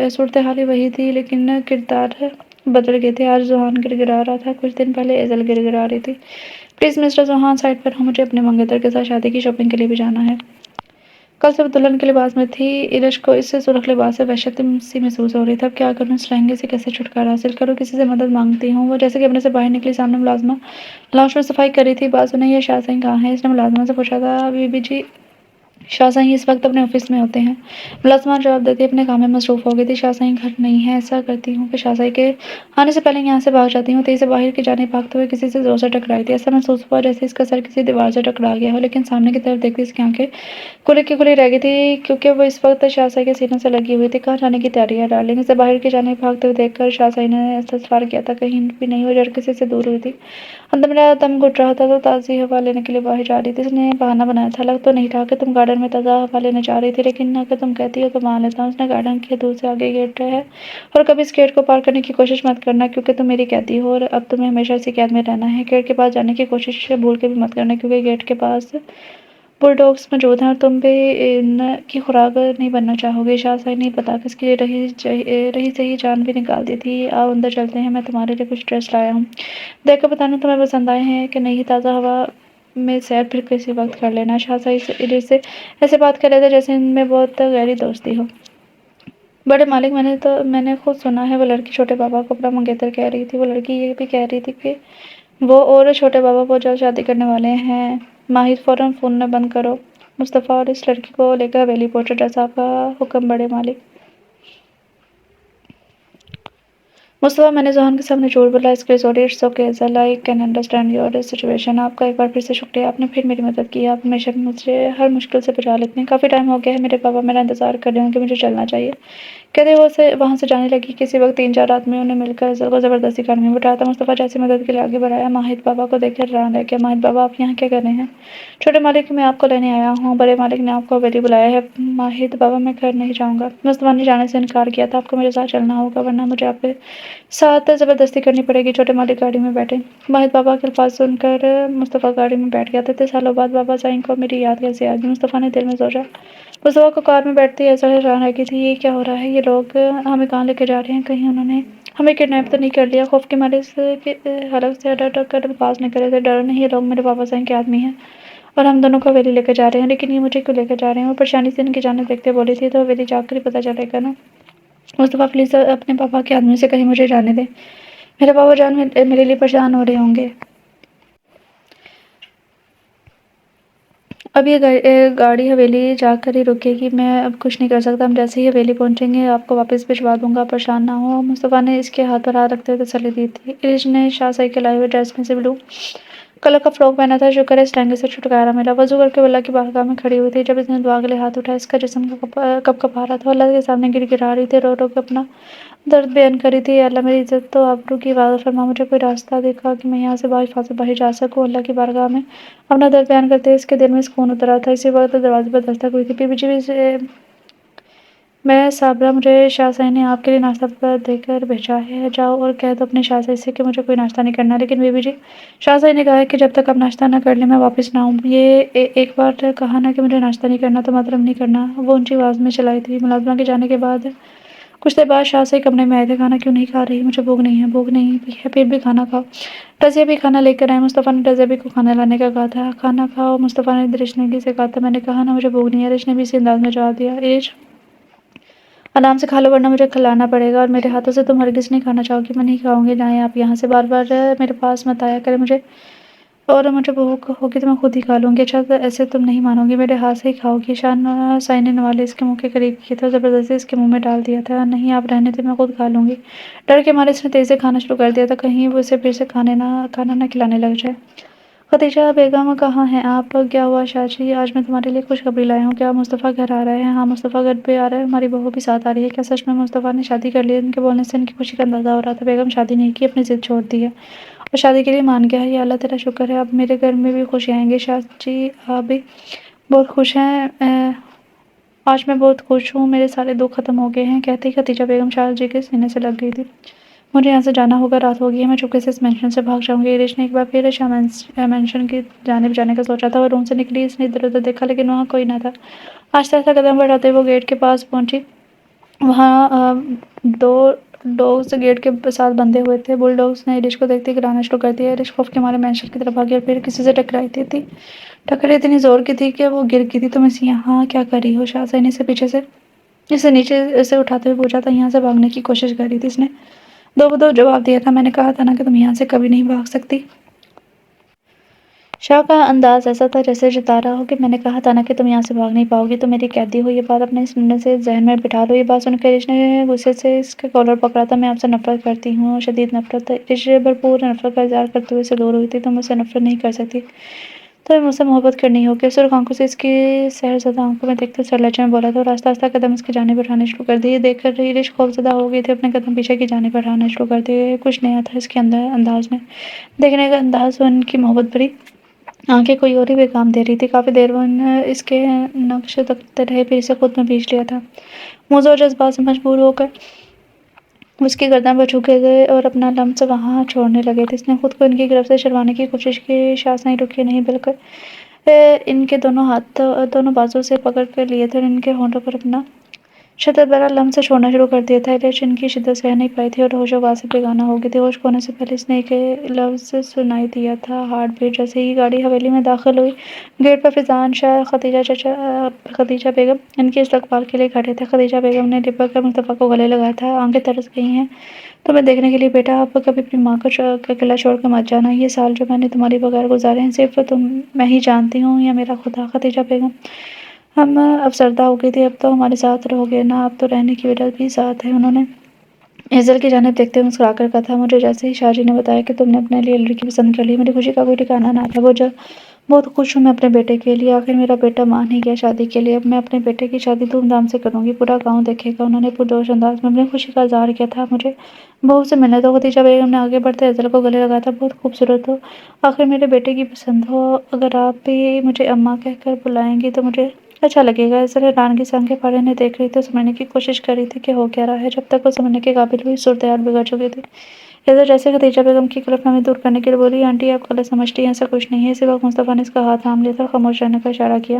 صورتحال وہی تھی لیکن کردار بدل گئے تھے۔ آج زوہان گڑ گڑا رہا تھا، کچھ دن پہلے ایزل گڑ گڑا رہی تھی۔ پلیز مسٹر زوہان سائٹ پر ہوں، مجھے اپنے منگیتر کے ساتھ شادی کی شاپنگ کے لیے بھی جانا ہے۔ کل سے وہ دلہن کے لباس میں تھی، ارش کو اس سے سرخ لباس سے وحشت سی محسوس ہو رہی تھی۔ اب کیا کروں؟ اس لہنگے سے کیسے چھٹکارا حاصل کروں؟ کسی سے مدد مانگتی ہوں۔ وہ جیسے کہ اپنے سے باہر نکلی، سامنے ملازمہ لاؤنج میں صفائی کر رہی تھی۔ بازو نے یہ شاہ صاحب کہاں ہیں؟ اس نے ملازمہ سے پوچھا تھا۔ بی بی جی شاہزہیں اس وقت اپنے آفس میں ہوتے ہیں۔ ملازمات جواب دیتی اپنے کام میں مصروف ہو گئی تھی۔ شاہزہیں گھر نہیں ہے۔ ایسا کرتی ہوں کہ شاہزہیں کے آنے سے پہلے یہاں سے بھاگ جاتی ہوں۔ تیزی سے باہر کی جانب بھاگتے ہوئے کسی سے زور سے ٹکرائی تھی۔ ایسا محسوس ہوا جیسے اس کا سر کسی دیوار سے ٹکرا گیا ہو، لیکن سامنے کی طرف دیکھتی اس کی آنکھیں کھلی کی کھلی رہ گئی تھی، کیونکہ وہ اس وقت شاہزہیں کے سینے سے لگی ہوئی تھی۔ کہاں جانے کی تیاری ہے ڈارلنگ؟ اسے باہر کی جانب بھاگتے ہوئے دیکھ کر شاہزہیں نے استفسار کیا تھا۔ کہیں بھی نہیں، وہ جڑ کسی سے دور ہوئی تھی۔ اندر میرا دم گھٹ رہا تھا تو تازی ہوا لینے کے لیے باہر جا رہی تھی۔ اس نے بہانہ بنایا تھا، لگ تو نہیں رہا کہ تم گارڈن میں تازہ ہوا لینے جا رہی تھی، لیکن اگر تم کہتی ہو تو مان لیتا ہوں۔ اس نے گارڈن کے دور سے آگے گیٹ ہے اور کبھی اس گیٹ کو پار کرنے کی کوشش مت کرنا، کیونکہ تم میری قیدی ہو اور اب تمہیں ہمیشہ اسی قید میں رہنا ہے۔ گیٹ کے پاس جانے کی کوشش بھول کے بھی مت کرنا، کیونکہ گیٹ کے پاس بل ڈاگز موجود ہیں اور تم بھی ان کی خوراک نہیں بننا چاہو گی۔ شاہزہیں نہیں پتا کس کی رہی سہی جان بھی نکال دی تھی۔ آؤ اندر چلتے ہیں، میں تمہارے لیے کچھ ڈریس لایا ہوں، دیکھ کر بتانا تمہیں پسند آئے ہیں کہ نہیں۔ تازہ ہوا میں سیر پھر کسی وقت کر لینا۔ شاہزہیں ایرج سے ایسے بات کر رہے تھے جیسے ان میں بہت گہری دوستی ہو۔ بڑے مالک، میں نے خود سنا ہے وہ لڑکی چھوٹے بابا کو اپنا منگیتر کہہ رہی تھی۔ وہ لڑکی یہ بھی کہہ رہی تھی کہ وہ اور چھوٹے بابا بہت جلد شادی کرنے والے ہیں۔ ماہد فوراً فون بند کرو مصطفیٰ اور اس لڑکی کو لے کر حویلی پہنچو، جیسا آپ کا حکم بڑے مالک۔ مصطفیٰ، میں نے ذہان کے سامنے جھوٹ بولا، اس کے لیے sorry. It's okay, I can understand your situation. آپ کا ایک بار پھر سے شکریہ، آپ نے پھر میری مدد کی، آپ ہمیشہ مجھے ہر مشکل سے بچا لیتے ہیں۔ کافی ٹائم ہو گیا ہے، میرے بابا میرا انتظار کر رہے ہوں گے، مجھے چلنا چاہیے۔ کہتے وہ وہاں سے جانے لگی۔ کسی وقت 3-4 آدمیوں نے مل کر ازل کو زبردستی کار میں بٹھایا تھا۔ مصطفیٰ جیسے مدد کے لیے آگے بڑھایا، ماہد بابا کو دیکھ کر حیران رہ گیا۔ ماہد بابا، آپ یہاں کیا کر رہے ہیں؟ چھوٹے مالک، میں آپ کو لینے آیا ہوں، بڑے مالک نے آپ کو حویلی بلایا ہے۔ ماہد بابا، میں گھر نہیں جاؤں گا۔ مصطفیٰ نے جانے سے انکار کیا تھا۔ آپ کو میرے ساتھ چلنا ہوگا، ورنہ مجھے آپ کے ساتھ زبردستی کرنی پڑے گی۔ چھوٹے مالک گاڑی میں بیٹھے۔ ماہد بابا کے الفاظ سن کر مصطفیٰ گاڑی میں بیٹھ گیا تھا۔ اتنے سالوں بعد بابا جان کو میری یاد کیسے آ گئی؟ مصطفیٰ نے دل میں سوچا۔ مصطفیٰ کو کار میں بیٹھتے ہی ایسا حیران رہ گئی تھی، یہ کیا ہو رہا ہے؟ یہ لوگ ہمیں کہاں لے کے جا رہے ہیں؟ کہیں انہوں نے ہمیں کڈنیپ تو نہیں کر لیا؟ خوف کے مارے اس کے حلق سے ڈر کر الفاظ نکل رہے تھے۔ ڈرو نہیں، یہ لوگ میرے بابا جان کے آدمی ہیں اور ہم دونوں کو حویلی لے کے جا رہے ہیں۔ لیکن یہ مجھے کیوں لے کے جا رہے ہیں؟ وہ پریشانی سے ان کی جانب دیکھتے بولی تھی۔ تو حویلی جا کر ہی پتہ چلے گا نا۔ مصطفیٰ، پلیز اپنے پاپا کے آدمی سے کہیں مجھے جانے دیں، میرے بابا جان میرے لیے پریشان ہو رہے ہوں گے۔ اب یہ گاڑی حویلی جا کر ہی رکے گی، میں اب کچھ نہیں کر سکتا۔ ہم جیسے ہی حویلی پہنچیں گے آپ کو واپس بھجوا دوں گا، پریشان نہ ہو۔ مصطفیٰ نے اس کے ہاتھ پر ہاتھ رکھتے ہوئے تسلی دی تھی۔ ایرج نے شاہزہیں کے لائے ہوئے ڈریس میں سے بلو کلر کا فراک پہنا تھا۔ شکر ہے اس لہنگے سے چھٹکارا ملا۔ وضو کر کے اللہ کی بارگاہ میں کھڑی ہوئی تھی۔ جب اس نے دعا کے لیے ہاتھ اٹھایا، اس کا جسم کپ کپا رہا تھا۔ اللہ کے سامنے گر گرا رہی تھی، رو رو کے اپنا درد بیان کر رہی تھی۔ اے اللہ، میری عزت و آبرو کی حفاظت فرما، مجھے کوئی راستہ دکھا کہ میں یہاں سے بحفاظت باہر جا سکوں۔ اللہ کی بارگاہ میں اپنا درد بیان کرتے ہوئے اس کے دل میں سکون اتر رہا تھا۔ اسی وقت دروازے پر دستک ہوئی تھی۔ بی بی جی، میں صابرہ، مجھے شاہزہیں نے آپ کے لیے ناشتہ دے کر بھیجا ہے، جاؤ اور کہہ دو اپنی شاہزہیں سے کہ مجھے کوئی ناشتہ نہیں کرنا۔ لیکن بی بی جی، شاہزہیں نے کہا کہ جب تک آپ ناشتہ نہ کر لیں میں واپس نہ آؤں۔ یہ ایک بار کہا نا کہ مجھے ناشتہ نہیں کرنا تو مطلب نہیں کرنا، وہ اونچی آواز میں چلائی تھی۔ ملازمہ کے جانے کے بعد کچھ دیر بعد شاہزہیں کمرے میں آئے تھے۔ کھانا کیوں نہیں کھا رہی؟ مجھے بھوک نہیں ہے۔ بھوک نہیں بھی ہے، پھر بھی کھانا کھاؤ۔ رضیہ بھی کھانا لے کر آئے۔ مصطفیٰ نے رضیہ بھی کو کھانا لانے کا کہا تھا۔ کھانا کھاؤ، مصطفیٰ نے درشنگی سے کہا تھا۔ میں نے کہا نا مجھے بھوک نہیں ہے، ایرج نے بھی اسی انداز میں جواب دیا۔ ایرج، آرام سے کھا لو ورنہ مجھے کھلانا پڑے گا، اور میرے ہاتھوں سے تم ہرگز نہیں کھانا چاہو گی۔ میں نہیں کھاؤں گی، جائیں آپ یہاں سے، بار بار میرے پاس مت آیا کریں، اور مجھے بھوک ہوگی تو میں خود ہی کھا لوں گی۔ اچھا، ایسے تم نہیں مانو گی، میرے ہاتھ سے ہی کھاؤ گی۔ شاہزہیں نے نوالے اس کے منہ کے قریب کیے تھے اور زبردستی اس کے منہ میں ڈال دیا تھا۔ نہیں، آپ رہنے دیں، میں خود کھا لوں گی۔ ڈر کے مارے اس نے تیزی سے کھانا شروع کر دیا تھا، کہیں وہ اسے پھر سے کھانا نہ کھلانے لگ جائے۔ خدیجہ بیگم کہاں ہیں آپ؟ کیا ہوا شاہ جی؟ آج میں تمہارے لیے خوشخبری لایا ہوں۔ کیا مصطفیٰ گھر آ رہا ہے؟ ہاں، مصطفیٰ گھر بھی آ رہا ہے، ہماری بہو بھی ساتھ آ رہی ہے۔ کیا سچ میں مصطفیٰ نے شادی کر لی ہے؟ ان کے بولنے سے ان کی خوشی کا اندازہ ہو رہا تھا۔ بیگم، شادی نہیں کی، اپنی ضد چھوڑ دی ہے اور شادی کے لیے مان گیا ہے۔ یا اللہ تیرا شکر ہے، اب میرے گھر میں بھی خوشی آئیں گی۔ شاہ جی، آپ بھی بہت خوش ہیں؟ آج میں بہت خوش ہوں، میرے سارے دکھ ختم ہو گئے ہیں، کہتے ہی خدیجہ بیگم شاہ جی کے سینے سے لگ گئی تھی۔ مجھے یہاں سے جانا ہوگا، رات ہو گئی ہے، میں چپکے سے اس مینشن سے بھاگ جاؤں گی۔ ایرج نے ایک بار پھر شاہ مینشن کی جانب جانے کا سوچا تھا۔ وہ روم سے نکلی، اس نے ادھر ادھر دیکھا لیکن وہاں کوئی نہ تھا۔ آہستہ آہستہ قدم بڑھاتے ہوئے وہ گیٹ کے پاس پہنچی۔ وہاں 2 ڈاگز گیٹ کے ساتھ بندھے ہوئے تھے۔ بل ڈاگز نے ایرج کو دیکھتے ہی گرانا شروع کر دیا۔ ایرج خوف کے مارے مینشن کی طرف بھاگی اور پھر کسی سے ٹکرائی تھی۔ ٹکر اتنی زور کی تھی کہ وہ گر گئی تھی۔ تم یہاں کیا کر رہی ہو؟ شاہزہیں نے اسے نیچے سے اٹھاتے ہوئے پوچھا تھا۔ یہاں سے بھاگنے کی کوشش کر رہی تھی، اس نے دو بدو جواب دیا تھا۔ میں نے کہا تھا نا کہ تم یہاں سے کبھی نہیں بھاگ سکتی۔ شاہ کا انداز ایسا تھا جیسے جتا رہا ہو کہ میں نے کہا تھا نا کہ تم یہاں سے بھاگ نہیں پاؤ گی، تم میری قیدی ہو، یہ بات اپنے سننے سے ذہن میں بٹھا لو۔ یہ بات سن کر رش نے غصے سے اس کے کالر پکڑا تھا۔ میں آپ سے نفرت کرتی ہوں، شدید نفرت۔ رش بھرپور نفرت کا اظہار کرتے ہوئے سے دور ہوئی تھی۔ تم مجھ سے نفرت نہیں کر سکتی، تمہیں مجھ سے محبت کرنی ہوگی۔ سرخ آنکھوں سے اس کی سحر زدہ آنکھوں میں دیکھتے سر لہجے میں بولا تھا اور آہستہ آہستہ قدم اس کی جانب بڑھانے شروع کر دیے۔ دیکھ کر رش خوف زدہ ہو گئی تھی، اپنے قدم پیچھے کی جانب بڑھانا شروع کر دیے۔ کچھ نیا تھا اس کے انداز میں، دیکھنے کا انداز، وہ ان کی محبت بھری آنکھیں کوئی اور ہی پیغام دے رہی تھی۔ کافی دیر وہ اس کے نقش تکتے رہے، پھر اسے خود میں بیچ لیا تھا۔ موزوں اور جذبات سے مجبور ہو کر وہ اس کی گردن پر جھک گئے اور اپنا لمس وہاں چھوڑنے لگے تھے۔ اس نے خود کو ان کی گرفت سے چھڑوانے کی کوشش کی، سانس نہیں رکی، نہیں بلکہ ان کے دونوں ہاتھ دونوں بازو سے پکڑ کر لیے تھے اور ان کے ہونٹوں پر اپنا شدت بھرا لمس چھوڑنا شروع کر دیا تھا۔ رش ان کی شدت سہ نہیں پائی تھی اور ہوش و حواس سے بیگانہ ہو گئی تھی۔ ہوش کھونے سے پہلے اس نے ایک لفظ سنائی دیا تھا، ہارٹ بیٹ۔ جیسے ہی گاڑی حویلی میں داخل ہوئی، گیٹ پر فیضان شاہ، خدیجہ بیگم ان کے استقبال کے لیے کھڑے تھے۔ خدیجہ بیگم نے لپک کر مصطفیٰ کو گلے لگایا تھا۔ آنکھیں ترس گئی ہیں تمہیں دیکھنے کے لیے بیٹا، اب کبھی اپنی ماں کا قلعہ چھوڑ کر مت جانا۔ یہ سال جو میں نے تمہارے بغیر گزارے ہیں صرف میں ہی جانتی ہوں یا میرا خدا۔ خدیجہ بیگم ہم افسردہ ہو گئی تھی، اب تو ہمارے ساتھ رہو گے نا؟ اب تو رہنے کی وجہ بھی ساتھ ہے۔ انہوں نے ایزل کی جانب دیکھتے ہوئے مسکرا کر کہا تھا، مجھے جیسے ہی شاہ جی نے بتایا کہ تم نے اپنے لیے لڑکی پسند کر لی، میری خوشی کا کوئی ٹھکانا نہ تھا۔ بہت خوش ہوں میں اپنے بیٹے کے لیے، آخر میرا بیٹا مان ہی گیا شادی کے لیے۔ اب میں اپنے بیٹے کی شادی دھوم دھام سے کروں گی، پورا گاؤں دیکھے گا۔ انہوں نے پرجوش انداز میں اپنی خوشی کا اظہار کیا تھا۔ مجھے بہو سے ملنے دو۔ خدیجہ بیگم نے آگے بڑھتے ایزل کو گلے لگایا تھا، بہت خوبصورت ہو، آخر میرے بیٹے کی پسند ہو، اگر آپ بھی مجھے اماں کہہ کر بلائیں گی تو مجھے اچھا لگے گا۔ ایزل حیرانگی سے آنکھیں پھاڑے انہیں دیکھ رہی تھی اور سمجھنے کی کوشش کر رہی تھی کہ ہو کیا رہا ہے۔ جب تک وہ سمجھنے کے قابل ہوئی، صورتحال بگڑ چکی تھی۔ ایزل جیسے خدیجہ بیگم کی غلط فہمی دور کرنے کے لیے بولی، آنٹی آپ غلط سمجھتی ہیں، ایسا کچھ نہیں ہے۔ اسی وقت مصطفیٰ نے اس کا ہاتھ تھام لیا تھا اور خاموش رہنے کا اشارہ کیا۔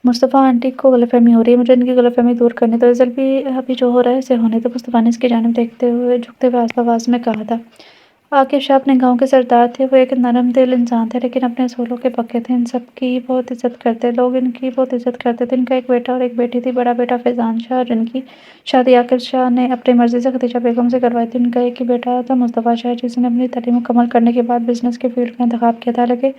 مصطفیٰ آنٹی کو غلط فہمی ہو رہی ہے، مجھے ان کی غلط فہمی دور کرنی تو ایزل بھی ابھی جو ہو رہا ہے اسے ہونے تو۔ مصطفیٰ نے اس کی جانب دیکھتے ہوئے جھکتے ہوئے آواز میں کہا تھا، عاقب شاہ اپنے گاؤں کے سردار تھے، وہ ایک نرم دل انسان تھے لیکن اپنے اصولوں کے پکے تھے۔ ان سب کی بہت عزت کرتے، لوگ ان کی بہت عزت کرتے تھے۔ ان کا ایک بیٹا اور ایک بیٹی تھی، بڑا بیٹا فیضان شاہ جن کی شادی عاقب شاہ نے اپنی مرضی سے خدیجہ بیگم سے کروائی تھی۔ ان کا ایک ہی بیٹا تھا مصطفیٰ شاہ، جس نے اپنی تعلیم مکمل کرنے کے بعد بزنس کے فیلڈ کا انتخاب کیا تھا۔ حالانکہ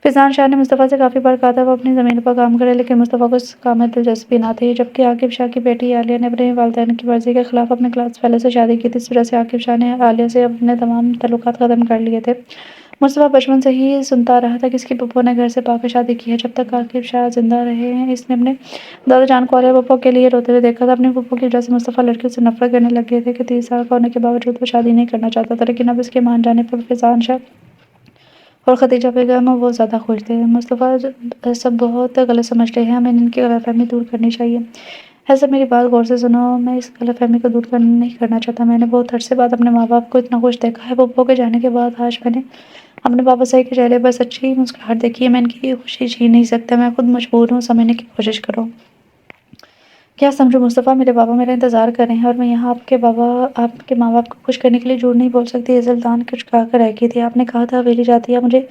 فیضان شاہ نے مصطفیٰ سے کافی بار کہا تھا وہ اپنی زمین پر کام کرے، لیکن مصطفیٰ کو اس کام میں دلچسپی نہ تھی۔ جبکہ عاقب شاہ کی بیٹی عالیہ نے اپنے والدین کی مرضی کے خلاف اپنے کلاس فیلو سے شادی کی تھی۔ اس وجہ سے عاقب شاہ نے عالیہ سے اپنے تمام تعلقات ختم کر لیے تھے۔ مصطفیٰ بچپن سے ہی سنتا رہا تھا کہ اس کی پھپھو نے گھر سے بھاگ شادی کی ہے۔ جب تک عاقب شاہ زندہ رہے ہیں، اس نے اپنے دادا جان کو عالیہ پھپھو کے لیے روتے ہوئے دیکھا تھا۔ اپنی پھپھو کی وجہ سے مصطفیٰ لڑکیوں سے نفرت کرنے لگ گئے تھے کہ 30 سال کا ہونے کے باوجود وہ شادی نہیں کرنا چاہتا تھا، لیکن اب اس کے مان جانے پر فیضان شاہ اور خدیجہ بیگم وہ زیادہ خوش تھے۔ مصطفیٰ سب بہت غلط سمجھ رہے ہیں، ہمیں ان کی غلط فہمی دور کرنی چاہیے۔ ایسا میری بات غور سے سنو، میں اس غلط فہمی کو دور نہیں کرنا چاہتا۔ میں نے بہت عرصے بعد اپنے ماں باپ کو اتنا خوش دیکھا ہے۔ پھپھو کے جانے کے بعد آج میں نے اپنے بابا صاحب کے چہرے پر سچی مسکراہٹ دیکھی ہے۔ میں ان کی خوشی چھین نہیں سکتا، میں خود مجبور ہوں سمجھنے کی کوشش کرو۔ کیا سمجھو مصطفیٰ، میرے بابا میرا انتظار کر رہے ہیں اور میں یہاں آپ کے ماں باپ کو خوش کرنے کے لیے جھوٹ نہیں بول سکتی۔ ایزل دان کچھ کہا کر رہ گئی تھی۔ آپ نے کہا تھا حویلی جاتی ہے، مجھے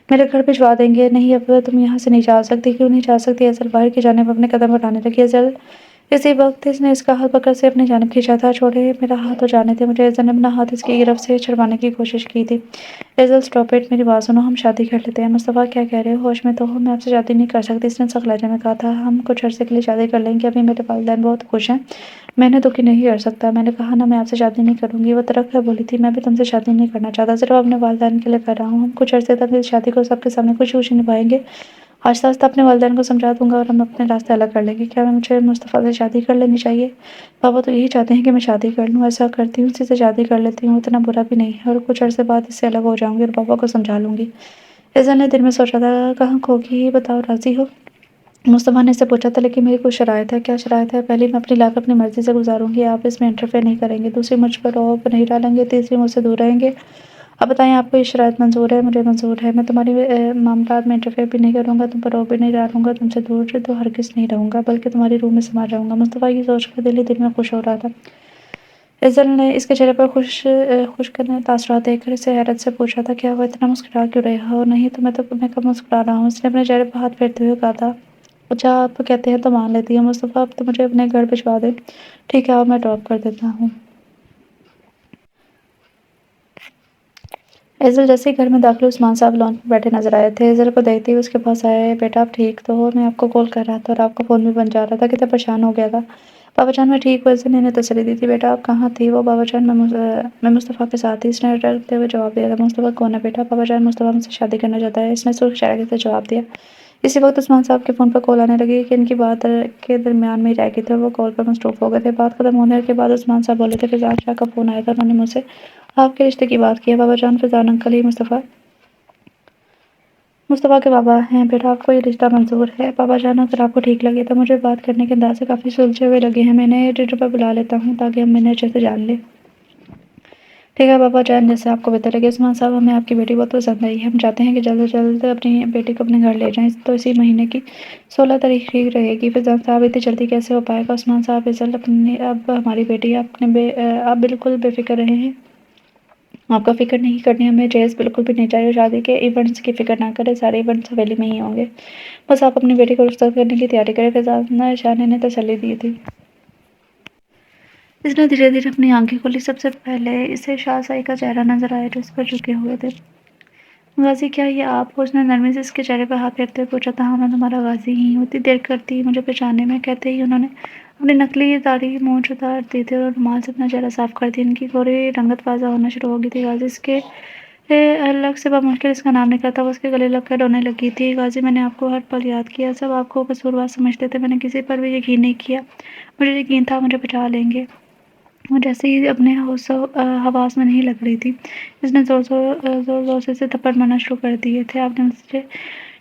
میرے گھر بھجوا دیں گے؟ نہیں، اب تم یہاں سے نہیں جا سکتی۔ کیوں نہیں جا سکتی؟ ایزل باہر کی جانب اپنے قدم بڑھانے لگی۔ ایزل اسی وقت اس نے اس کا ہاتھ پکڑ سے اپنی جانب کھینچا تھا۔ چھوڑے میرا ہاتھ اور جانے دے مجھے۔ ایزل نے اپنا ہاتھ اس کی گرفت سے چھڑوانے کی کوشش کی تھی۔ ایزل اسٹاپ اٹ، میری بات سنو، ہم شادی کر لیتے ہیں۔ مصطفیٰ کیا کہہ رہے ہو؟ ہوش میں تو ہو؟ میں آپ سے شادی نہیں کر سکتی، اس نے سخت لہجے میں کہا تھا۔ ہم کچھ عرصے کے لیے شادی کر لیں گے، ابھی میرے والدین بہت خوش ہیں، میں انہیں دکھی نہیں کر سکتا۔ میں نے کہا نا میں آپ سے شادی نہیں کروں گی، وہ ترک کر بولی تھی۔ میں بھی تم سے شادی نہیں کرنا چاہتا، صرف اپنے والدین کے لیے کر رہا ہوں۔ ہم کچھ عرصے تک اس شادی کو سب کے سامنے خوشی خوشی نبھائیں گے، آہستہ آہستہ اپنے والدین کو سمجھا دوں گا اور ہم اپنے راستے الگ کر لیں گے۔ کیا مجھے مصطفیٰ سے شادی کر لینی چاہیے؟ بابا تو یہی چاہتے ہیں کہ میں شادی کر لوں۔ ایسا کرتی ہوں، اسی سے شادی کر لیتی ہوں، اتنا برا بھی نہیں ہے، اور کچھ عرصے بعد اس سے الگ ہو جاؤں گی اور بابا کو سمجھا لوں گی۔ ایزل نے دل میں سوچا تھا، کہاں کھوگی بتاؤ، راضی ہو؟ مصطفیٰ نے اس سے پوچھا تھا، لیکن میری کچھ شرائط ہے۔ کیا شرائط ہے؟ پہلی، میں اپنی لائف اپنی مرضی سے گزاروں گی، آپ اس میں انٹرفیئر نہیں کریں گے۔ دوسری، مجھ پر رعب نہیں ڈالیں گے۔ تیسری، مجھ سے دور رہیں گے۔ اب بتائیں آپ کو یہ شرائط منظور ہے؟ مجھے منظور ہے۔ میں تمہاری معاملات میں انٹرفیئر بھی نہیں کروں گا، تم پر رعب بھی نہیں ڈالوں گا، تم سے دور تو ہرگز نہیں رہوں گا، بلکہ تمہاری روح میں سما جاؤں گا۔ مصطفیٰ یہ سوچ کر دل ہی دل میں خوش ہو رہا تھا۔ ایزل نے اس کے چہرے پر خوش کرنے تاثرات دیکھ کر اس سے حیرت سے پوچھا تھا، کیا وہ اتنا مسکرا کیوں رہے ہو؟ نہیں تو میں کب مسکرا رہا ہوں؟ اس نے اپنے چہرے پر ہاتھ پھیرتے ہوئے کہا تھا، اچھا آپ کہتے ہیں تو مان لیتی ہوں مصطفیٰ، اب تو مجھے اپنے گھر بھجوا دیں۔ ٹھیک ہے، اب میں ڈراپ کر دیتا ہوں۔ ایزل جیسے ہی گھر میں داخل عثمان صاحب لان پر بیٹھے نظر آئے تھے۔ ایزل کو دیکھتے ہی اس کے پاس آئے۔ بیٹا آپ ٹھیک تو ہو؟ میں آپ کو کال کر رہا تھا اور آپ کا فون بھی بن جا رہا تھا، کتنا پریشان ہو گیا تھا۔ بابا جان میں ٹھیک ہوں، ایزل نے انہیں تسلی دی تھی۔ بیٹا آپ کہاں تھی؟ وہ بابا جان میں مصطفیٰ کے ساتھ تھی، اس نے ڈرتے ہوئے جواب دیا تھا۔ مصطفیٰ کون ہے بیٹا؟ بابا جان مصطفیٰ مجھ سے شادی کرنا چاہتا ہے، اس نے سرخ چہرے سے جواب دیا۔ اسی وقت عثمان صاحب کے فون پر کال آنے لگی کہ ان کی بات کے درمیان میں ہی رہ گئی تھی اور وہ کال پر مصروف ہو گئے تھے۔ بات ختم ہونے کے بعد عثمان صاحب بولے تھے فیضان شاہ کا فون آیا تھا، انہوں نے مجھ سے آپ کے رشتے کی بات کی ہے۔ بابا جان فیضان انکل ہی مصطفیٰ کے بابا ہیں بیٹا، آپ کو یہ رشتہ منظور ہے؟ بابا جان اگر آپ کو ٹھیک لگے تو مجھے بات کرنے کے انداز سے کافی سلجھے ہوئے لگے ہیں، میں انہیں ایڈیٹر پر بلا لیتا ہوں تاکہ ہم انہیں اچھے سے جان لیں۔ ٹھیک ہے بابا جان، جیسے آپ کو بہتر لگے۔ عثمان صاحب ہمیں آپ کی بیٹی بہت پسند آئی ہے، ہم چاہتے ہیں کہ جلد سے جلد اپنی بیٹی کو اپنے گھر لے جائیں، تو اسی مہینے کی 16 تاریخ ہی رہے گی۔ فیضان صاحب اتنی جلدی کیسے ہو پائے گا؟ عثمان صاحب ایزل اب ہماری بیٹی ہے، آپ بالکل بے فکر رہے ہیں، آپ کا فکر نہیں کرنی ہمیں جہیز بالکل بھی نہیں چاہیے، شادی کے ایونٹس کی فکر نہ کریں، سارے ایونٹس حویلی میں ہی ہوں گے، بس آپ اپنی بیٹی کو رخصت کرنے کی تیاری کریں۔ فیضان شاہ نے تسلی دی تھی۔ اس نے دھیرے دھیرے اپنی آنکھیں کھولی، سب سے پہلے اسے شاہ سائی کا چہرہ نظر آیا جو اس پر جھکے ہوئے تھے۔ غازی کیا یہ آپ ہو؟ اس نے نرمی سے اس کے چہرے پر ہاتھ پھیرتے ہوئے پوچھا تھا۔ ہاں میں تمہارا غازی ہی ہوں، اتنی دیر کرتی مجھے پہچاننے میں؟ کہتے ہی انہوں نے اپنی نکلی داڑھی مونچھ اتار دی تھی اور رومال سے اپنا چہرہ صاف کر دیا، ان کی گوری رنگت واضح ہونا شروع ہو گئی تھی۔ غازی اس کے لگ سے بمشکل اس کا نام نکلا تھا، وہ اس کے گلے لگ کر رونے لگی تھی۔ غازی میں نے آپ کو ہر پل یاد کیا، سب آپ کو قصوروار سمجھتے تھے، میں نے کسی پر بھی یقین نہیں کیا، مجھے یقین تھا مجھے بچا لیں گے، وہ جیسے ہی اپنے ہوش و حواس میں نہیں لگ رہی تھی۔ اس نے زور زور سے اسے تھپڑ مارنا شروع کر دیے تھے۔ آپ نے مجھے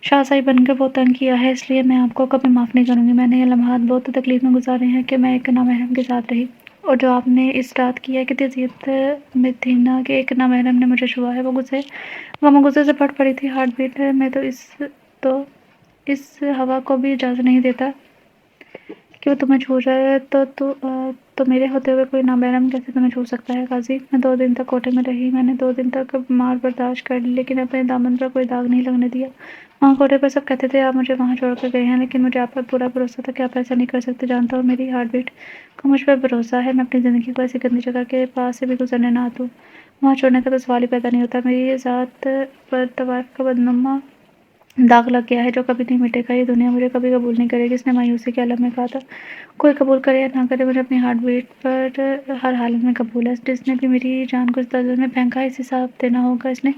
شاہ سائی بن کر بہت تنگ کیا ہے، اس لیے میں آپ کو کبھی معاف نہیں کروں گی، میں نے یہ لمحات بہت تکلیف میں گزارے ہیں کہ میں ایک نامحرم کے ساتھ رہی، اور جو آپ نے اس رات کیا ہے کتنی اذیت میں تھی نا کہ ایک نامحرم نے مجھے چھوا ہے، وہ غم و غصے سے پھٹ پڑی تھی ہارٹ بیٹ میں، تو اس ہوا کو بھی اجازت نہیں دیتا کہ وہ تمہیں چھو جائے، تو میرے ہوتے ہوئے کوئی نامحرم کیسے تمہیں چھو سکتا ہے؟ غازی میں 2 دن تک کوٹے میں رہی، میں نے 2 دن تک مار برداشت کر لی، لیکن اپنے دامن پر کوئی داغ نہیں لگنے دیا۔ وہاں کوٹے پر سب کہتے تھے آپ مجھے وہاں چھوڑ کر گئے ہیں، لیکن مجھے آپ پر پورا بھروسہ تھا کہ آپ ایسا نہیں کر سکتے، جانتا ہوں میری ہارٹ بیٹ کو مجھ پر بھروسہ ہے، میں اپنی زندگی کو ایسی گندی جگہ کے پاس سے بھی گزرنے نہ دوں، وہاں چھوڑنے کا تو سوال ہی پیدا نہیں ہوتا۔ میری ذات پر طوائف کا بدنما داغ لگ گیا ہے جو کبھی نہیں مٹے گا، یہ دنیا مجھے کبھی قبول نہیں کرے گی۔ اس نے مایوسی کے عالم میں کہا تھا۔ کوئی قبول کرے یا نہ کرے، مجھے اپنی ہارٹ بیٹ پر ہر حالت میں قبول ہے، جس نے بھی میری جان کو اس دلدل میں پھینکا ہے، اس حساب دینا ہوگا۔ اس نے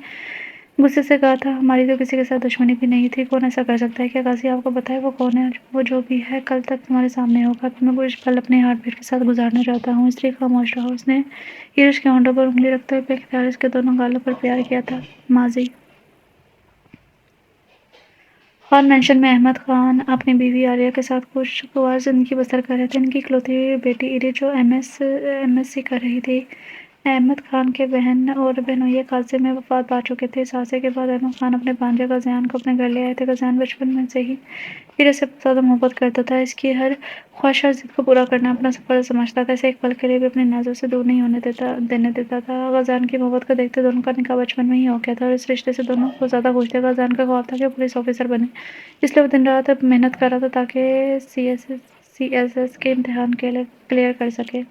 غصے سے کہا تھا۔ ہماری تو کسی کے ساتھ دشمنی بھی نہیں تھی، کون ایسا کر سکتا ہے؟ کیا غازی آپ کو پتہ ہے وہ کون ہے؟ وہ جو بھی ہے کل تک تمہارے سامنے ہوگا، اب میں کچھ پل اپنے ہارٹ بیٹ کے ساتھ گزارنا چاہتا ہوں، اس لیے خاموش رہو۔ اس نے عرش کے ہونٹوں پر انگلی رکھتے ہوئے بے اختیار اس کے دونوں گالوں پر پیار کیا تھا۔ ماضی خان مینشن میں احمد خان اپنی بیوی عالیہ کے ساتھ خوشگوار زندگی بسر کر رہے تھے۔ ان کی اکلوتی بیٹی عرش جو ایم ایس سی کر رہی تھی۔ احمد خان کے بہن اور بہنوئی ایک حادثے میں وفات پا چکے تھے۔ اس حادثے کے بعد احمد خان اپنے بھانجے غازیان کو اپنے گھر لے آئے تھے۔ غازیان بچپن میں سے ہی عرش سے بہت زیادہ محبت کرتا تھا، اس کی ہر خواہش ہر ضد کو پورا کرنا اپنا فرض سمجھتا تھا، اسے ایک پل کے لیے بھی اپنی نازوں سے دور نہیں ہونے دینے دیتا تھا۔ غازیان کی محبت کو دیکھتے دونوں کا نکاح بچپن میں ہی ہو گیا تھا اور اس رشتے سے دونوں بہت زیادہ خوش تھے۔ غازیان کا خواب تھا کہ وہ پولیس آفیسر بنے، اس لیے وہ دن رات محنت کر رہا تھا تاکہ سی ایس ایس کے امتحان کلیئر کر سکے۔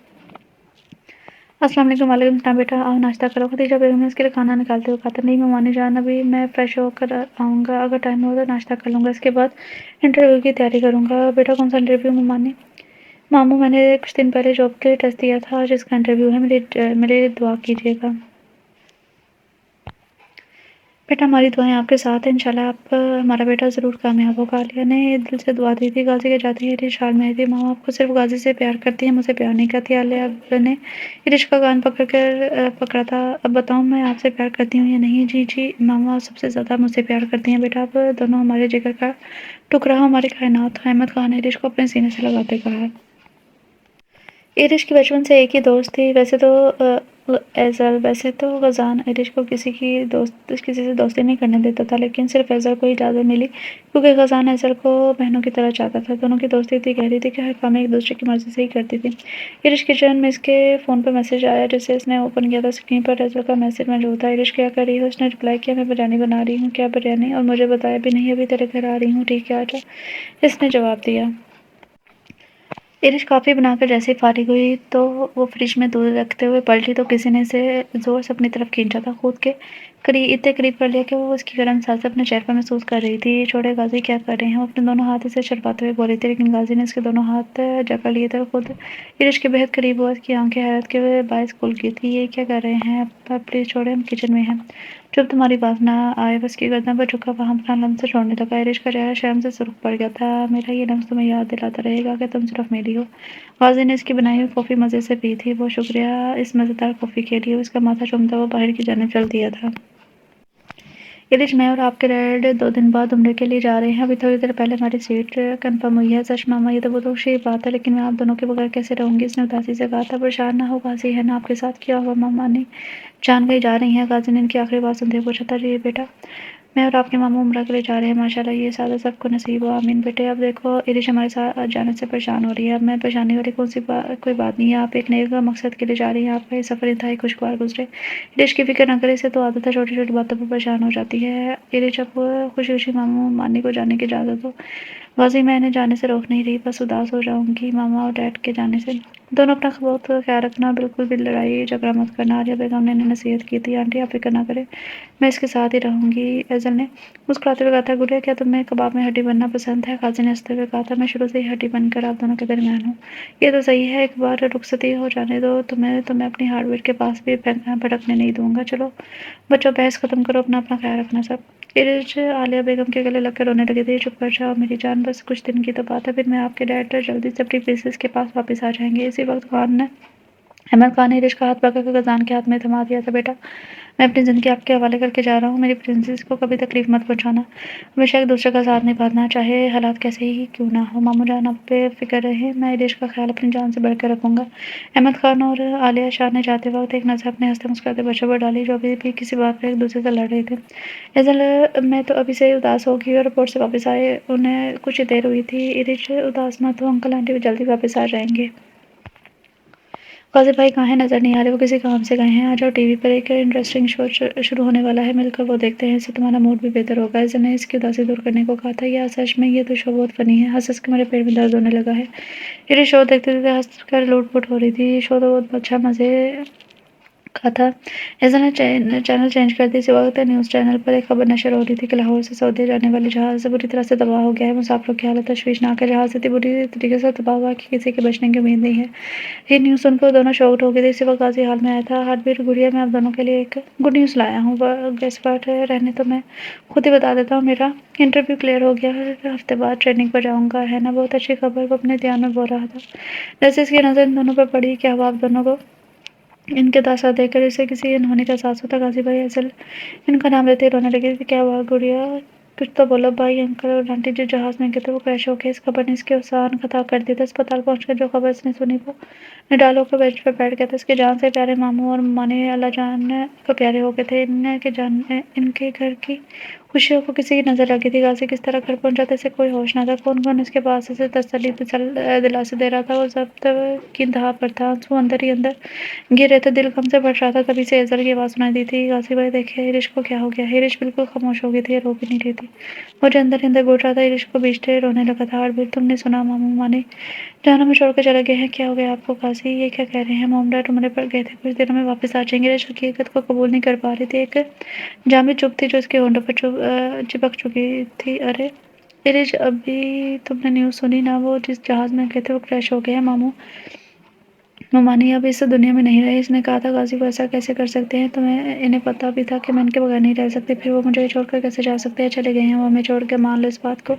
السلام علیکم۔ وعلیکم السلام بیٹا، آؤ ناشتہ کرو۔ خدیجہ بیگم نے اس کے لیے کھانا نکالتے ہوئے کہا تھا۔ نہیں ممانی جان، ابھی میں فریش ہو کر آؤں گا، اگر ٹائم ہوا تو ناشتہ کر لوں گا، اس کے بعد انٹرویو کی تیاری کروں گا۔ بیٹا کون سا انٹرویو ممانی؟ ماموں میں نے کچھ دن پہلے جاب کے لیے ٹیسٹ دیا تھا، آج اس کا انٹرویو ہے، میرے لیے دعا کیجیے گا۔ بیٹا ہماری دعائیں آپ کے ساتھ ہیں، انشاءاللہ آپ ہمارا بیٹا ضرور کامیاب ہوگا۔ عالیہ نے دل سے دعا دی تھی۔ غازی کے جاتے ہی عرش حال میں آئی تھی۔ ماما آپ کو صرف غازی سے پیار کرتی ہیں، مجھ سے پیار نہیں کرتی۔ عالیہ نے عرش کا کان پکڑا تھا۔ اب بتاؤں میں آپ سے پیار کرتی ہوں یا نہیں؟ جی ماما سب سے زیادہ مجھ سے پیار کرتی ہیں بیٹا، آپ دونوں ہمارے جگر کا ٹکڑا ہو، ہماری کائنات۔ احمد خان نے عرش کو اپنے سینے سے لگاتے کہا۔ عرش کی بچپن سے ایک ہی دوست تھی، ویسے تو غزان عرش کو کسی سے دوستی نہیں کرنے دیتا تھا، لیکن صرف ایزل کو ہی اجازت ملی کیونکہ غزان ایزل کو بہنوں کی طرح چاہتا تھا۔ دونوں کی دوستی اتنی گہری تھی کہ ہر کام ایک دوسرے کی مرضی سے ہی کرتی تھی۔ عرش کچن میں اس کے فون پر میسج آیا جسے اس نے اوپن کیا تھا۔ اسکرین پر ایزل کا میسج موجود تھا۔ عرش کیا کر رہی ہو؟ اس نے رپلائی کیا، میں بریانی بنا رہی ہوں۔ کیا بریانی؟ اور مجھے بتایا بھی نہیں، ابھی تیرے گھر آ رہی ہوں۔ ٹھیک ہے آجا، اس نے جواب دیا۔ عرش کافی بنا کر جیسے ہی فارغ ہوئی تو وہ فریج میں دودھ رکھتے ہوئے پلٹی تو کسی نے اسے زور سے اپنی طرف کھینچا تھا۔ خود کے اتنے قریب کر لیا کہ وہ اس کی گرم سانسیں اپنے چہرے پر محسوس کر رہی تھی۔ چھوڑے غازی، کیا کر رہے ہیں؟ وہ اپنے دونوں ہاتھ اسے شرپاتے ہوئے بولی تھی، لیکن غازی نے اس کے دونوں ہاتھ جکڑ لیے تھے اور خود عرش کے بہت قریب ہوا۔ اس کی آنکھیں حیرت کے باعث کھل گئی تھی۔ یہ کیا کر رہے ہیں؟ پلیز چھوڑیں، ہم کچن میں ہیں۔ جب تمہاری بات نہ آئے۔ وہ اس کی گردن پر جھکا وہاں اپنا لمس چھوڑنے لگا۔ عرش کا چہرہ شرم سے سرخ پڑ گیا تھا۔ میرا یہ لمس تمہیں یاد دلاتا رہے گا کہ تم صرف میری ہو۔ غازی نے اس کی بنائی ہوئی کافی مزے سے پی تھی۔ بہت شکریہ اس مزیدار کافی کے لیے۔ وہ اس کا ماتھا چومتا ہوا باہر کی جانب چل دیا تھا۔ عرش، میں اور آپ کے ڈیڈ 2 دن بعد عمرے کے لیے جا رہے ہیں۔ ابھی تھوڑی دیر پہلے ہماری سیٹ کنفرم ہوئی ہے۔ سچ ماما، یہ تو بہت خوشی بات ہے، لیکن میں آپ دونوں کے بغیر کیسے رہوں گی؟ اس نے اداسی سے کہا تھا۔ پریشان نہ ہو غازی، ہے نا آپ کے ساتھ؟ کیا ہوا؟ ماما نے جان کہیں جا رہی ہیں؟ غازی نے ان کی آخری بات سنتے ہوئے پوچھا تھا۔ جی بیٹا، میں اور آپ کے ماموں عمرہ کے لیے جا رہے ہیں۔ ماشاءاللہ، یہ سعادت سب کو نصیب ہو، آمین بیٹے۔ اب دیکھو، عرش ہمارے ساتھ جانے سے پریشان ہو رہی ہے۔ اب میں پریشانی والی کوئی بات نہیں ہے۔ آپ ایک نیک مقصد کے لیے جا رہی ہیں۔ آپ کا یہ سفر انتہائی خوشگوار گزرے۔ عرش کی فکر نہ کرے، اسے تو عادت ہے چھوٹی چھوٹی باتوں پر پریشان ہو جاتی ہے۔ عرش، اب خوشی خوشی ماموں مانی کو جانے کی اجازت دو۔ غازی، میں انہیں جانے سے روک نہیں رہی، بس اداس ہو جاؤں گی ماما اور ڈیڈ کے جانے سے۔ دونوں اپنا بہت خیال رکھنا، بالکل بھی لڑائی جھگڑا مت کرنا۔ عالیہ بیگم نے انہیں نصیحت کی تھی۔ آنٹی، آپ فکر نہ کریں، میں اس کے ساتھ ہی رہوں گی۔ ایزل نے مسکراتے ہوئے کہا تھا۔ گڑیا، کیا تمہیں کباب میں ہڈی بننا پسند ہے؟ غازی نے ہنستے ہوئے کہا تھا۔ میں شروع سے ہی ہڈی بن کر آپ دونوں کے درمیان ہوں۔ یہ تو صحیح ہے، ایک بار رخصتی ہو جانے دو تمہیں تو میں اپنی ہارڈ ویئر کے پاس بھی بھٹکنے نہیں دوں گا۔ چلو بچوں، بحث ختم کرو، اپنا خیال رکھنا سب۔ عرش عالیہ بیگم کے گلے لگ کر رونے لگی تھی۔ چپ کر جاؤ میری جان، بس کچھ دن کی تو بات ہے، پھر میں آپ کے ڈیڈ جلدی سے اپنی پرنسس کے پاس واپس آ جائیں گے۔ اسی وقت احمد خان نے عرش کا ہاتھ پکڑ کر غزان کے ہاتھ میں تھما دیا تھا۔ بیٹا، میں اپنی زندگی آپ کے حوالے کر کے جا رہا ہوں، میری پرنسس کو کبھی تکلیف مت پہنچانا، ہمیشہ ایک دوسرے کا ساتھ نبھانا، چاہے حالات کیسے ہی کیوں نہ ہو۔ ماموں جان، آپ بے فکر رہیں، میں عرش کا خیال اپنی جان سے بڑھ کر رکھوں گا۔ احمد خان اور عالیہ شاہ نے جاتے وقت ایک نظر اپنے ہنستے مسکراتے بچوں پر ڈالی، جو ابھی بھی کسی بات پر ایک دوسرے سے لڑ رہے تھے۔ ایزل، میں تو ابھی سے اداس ہو گئی اور رپورٹ سے واپس آئے انہیں کچھ دیر ہوئی تھی۔ عرش، اداس مت ہو، انکل آنٹی بھی جلدی واپس آ جائیں گے۔ غازی بھائی کہاں ہیں؟ نظر نہیں آ رہے، وہ کسی کام سے گئے ہیں۔ آ جاؤ، ٹی وی پر ایک انٹرسٹنگ شو شروع ہونے والا ہے، مل کر وہ دیکھتے ہیں، اس سے تمہارا موڈ بھی بہتر ہوگا۔ ایزل نے اس کی اداسی دور کرنے کو کہا تھا۔ یا سچ میں یہ تو شو بہت فنی ہے، ہنس ہنس کے میرے پیٹ میں درد ہونے لگا ہے۔ عرش شو دیکھتے دیکھتے ہنس کر لوٹ پوٹ ہو رہی تھی۔ شو تو بہت اچھا مزے کا تھا۔ ایزل نے چینل چینج کر دی۔ اسی وقت نیوز چینل پر ایک خبر نشر ہو رہی تھی کہ لاہور سے سعودیہ جانے والی جہاز بری طرح سے تباہ ہو گیا ہے۔ مسافروں کی حالت تشویشناک ہے، جہاز اتنی بری طریقے سے تباہ ہوا کہ کسی کے بچنے کی امید نہیں ہے۔ یہ نیوز سن کر دونوں شاکڈ ہو گئے تھے۔ اسی وقت غازی حال میں آیا تھا۔ ہارٹ بیٹ، گڑیا، میں آپ دونوں کے لیے ایک گڈ نیوز لایا ہوں۔ Guess what? رہنے تو میں خود ہی بتا دیتا ہوں، میرا انٹرویو کلیئر ہو گیا، ہر ہفتے بعد ٹریننگ پر جاؤں گا، ہے نا؟ بہت اچھی خبر، وہ اپنے دھیان میں بول رہا تھا۔ جیسے اس کی نظر ان دونوں پر پڑی، کیا ہوا آپ دونوں کو؟ ان کے تاثرات دیکھ کر اسے کسی انہونی کا احساس ہوتا۔ غازی بھائی، ایزل ان کا نام لیتے ہی رونے لگی تھی۔ کیا ہوا گڑیا؟ کچھ تو بولو بھائی۔ انکل اور آنٹی جس جہاز میں گئے تھے وہ کریش ہو گیا، اس خبر نے اس کی اوسان ختم کر دی تھا۔ اسپتال پہنچ کر جو خبر اس نے سنی، وہ نڈال ہو کر بینچ پر بیٹھ گیا تھا۔ اس کے جان سے پیارے ماموں اور مانی اللہ جان کو پیارے ہو گئے تھے۔ ان کے گھر کی خوشیوں کو کسی کی نظر لگی تھی۔ غازی کس طرح گھر پہنچا تھا، اسے کوئی ہوش نہ تھا۔ کون کون اس کے پاس اسے تسلی دلاسی دے رہا تھا، وہ ضبط کی انتہا پر تھا، آنسو اندر ہی اندر گر رہے تھے، دل غم سے پھٹ رہا تھا۔ تبھی سے ایزل کی آواز سنائی دی تھی۔ غازی بھائی دیکھیے، عرش کو کیا ہو گیا ہے؟ عرش بالکل خاموش ہو گئی تھی، رو بھی نہیں رہی تھی، مجھے اندر ہی اندر گھٹ رہا تھا۔ عرش کو بیچتے رونے لگا تھا۔ ہارٹ بیٹ، تم نے سنا ماموں مانی جان ہمیں چھوڑ کر چلے گئے ہیں؟ کیا ہو گیا آپ کو غازی؟ یہ کیا کہہ رہے ہیں؟ موم ڈیڈ عمرے پر گئے تھے، کچھ دنوں میں واپس آ جائیں گے۔ عرش حقیقت کو قبول نہیں کر پا رہی تھی، ایک جامد چپ تھی جو اس کے ہونٹوں پر چپک چکی تھی۔ ارے عرش، ابھی تم نے نیوز سنی نا؟ وہ جس جہاز میں گئے تھے وہ کریش ہو گیا ہے۔ ممانی اب اس دنیا میں نہیں رہے، اس نے کہا تھا۔ غازی، وہ ایسا کیسے کر سکتے ہیں؟ تمہیں انہیں پتہ بھی تھا کہ میں ان کے بغیر نہیں رہ سکتی، پھر وہ مجھے چھوڑ کر کیسے جا سکتے ہیں؟ چلے گئے ہیں وہ ہمیں چھوڑ کے، مان لو اس بات کو۔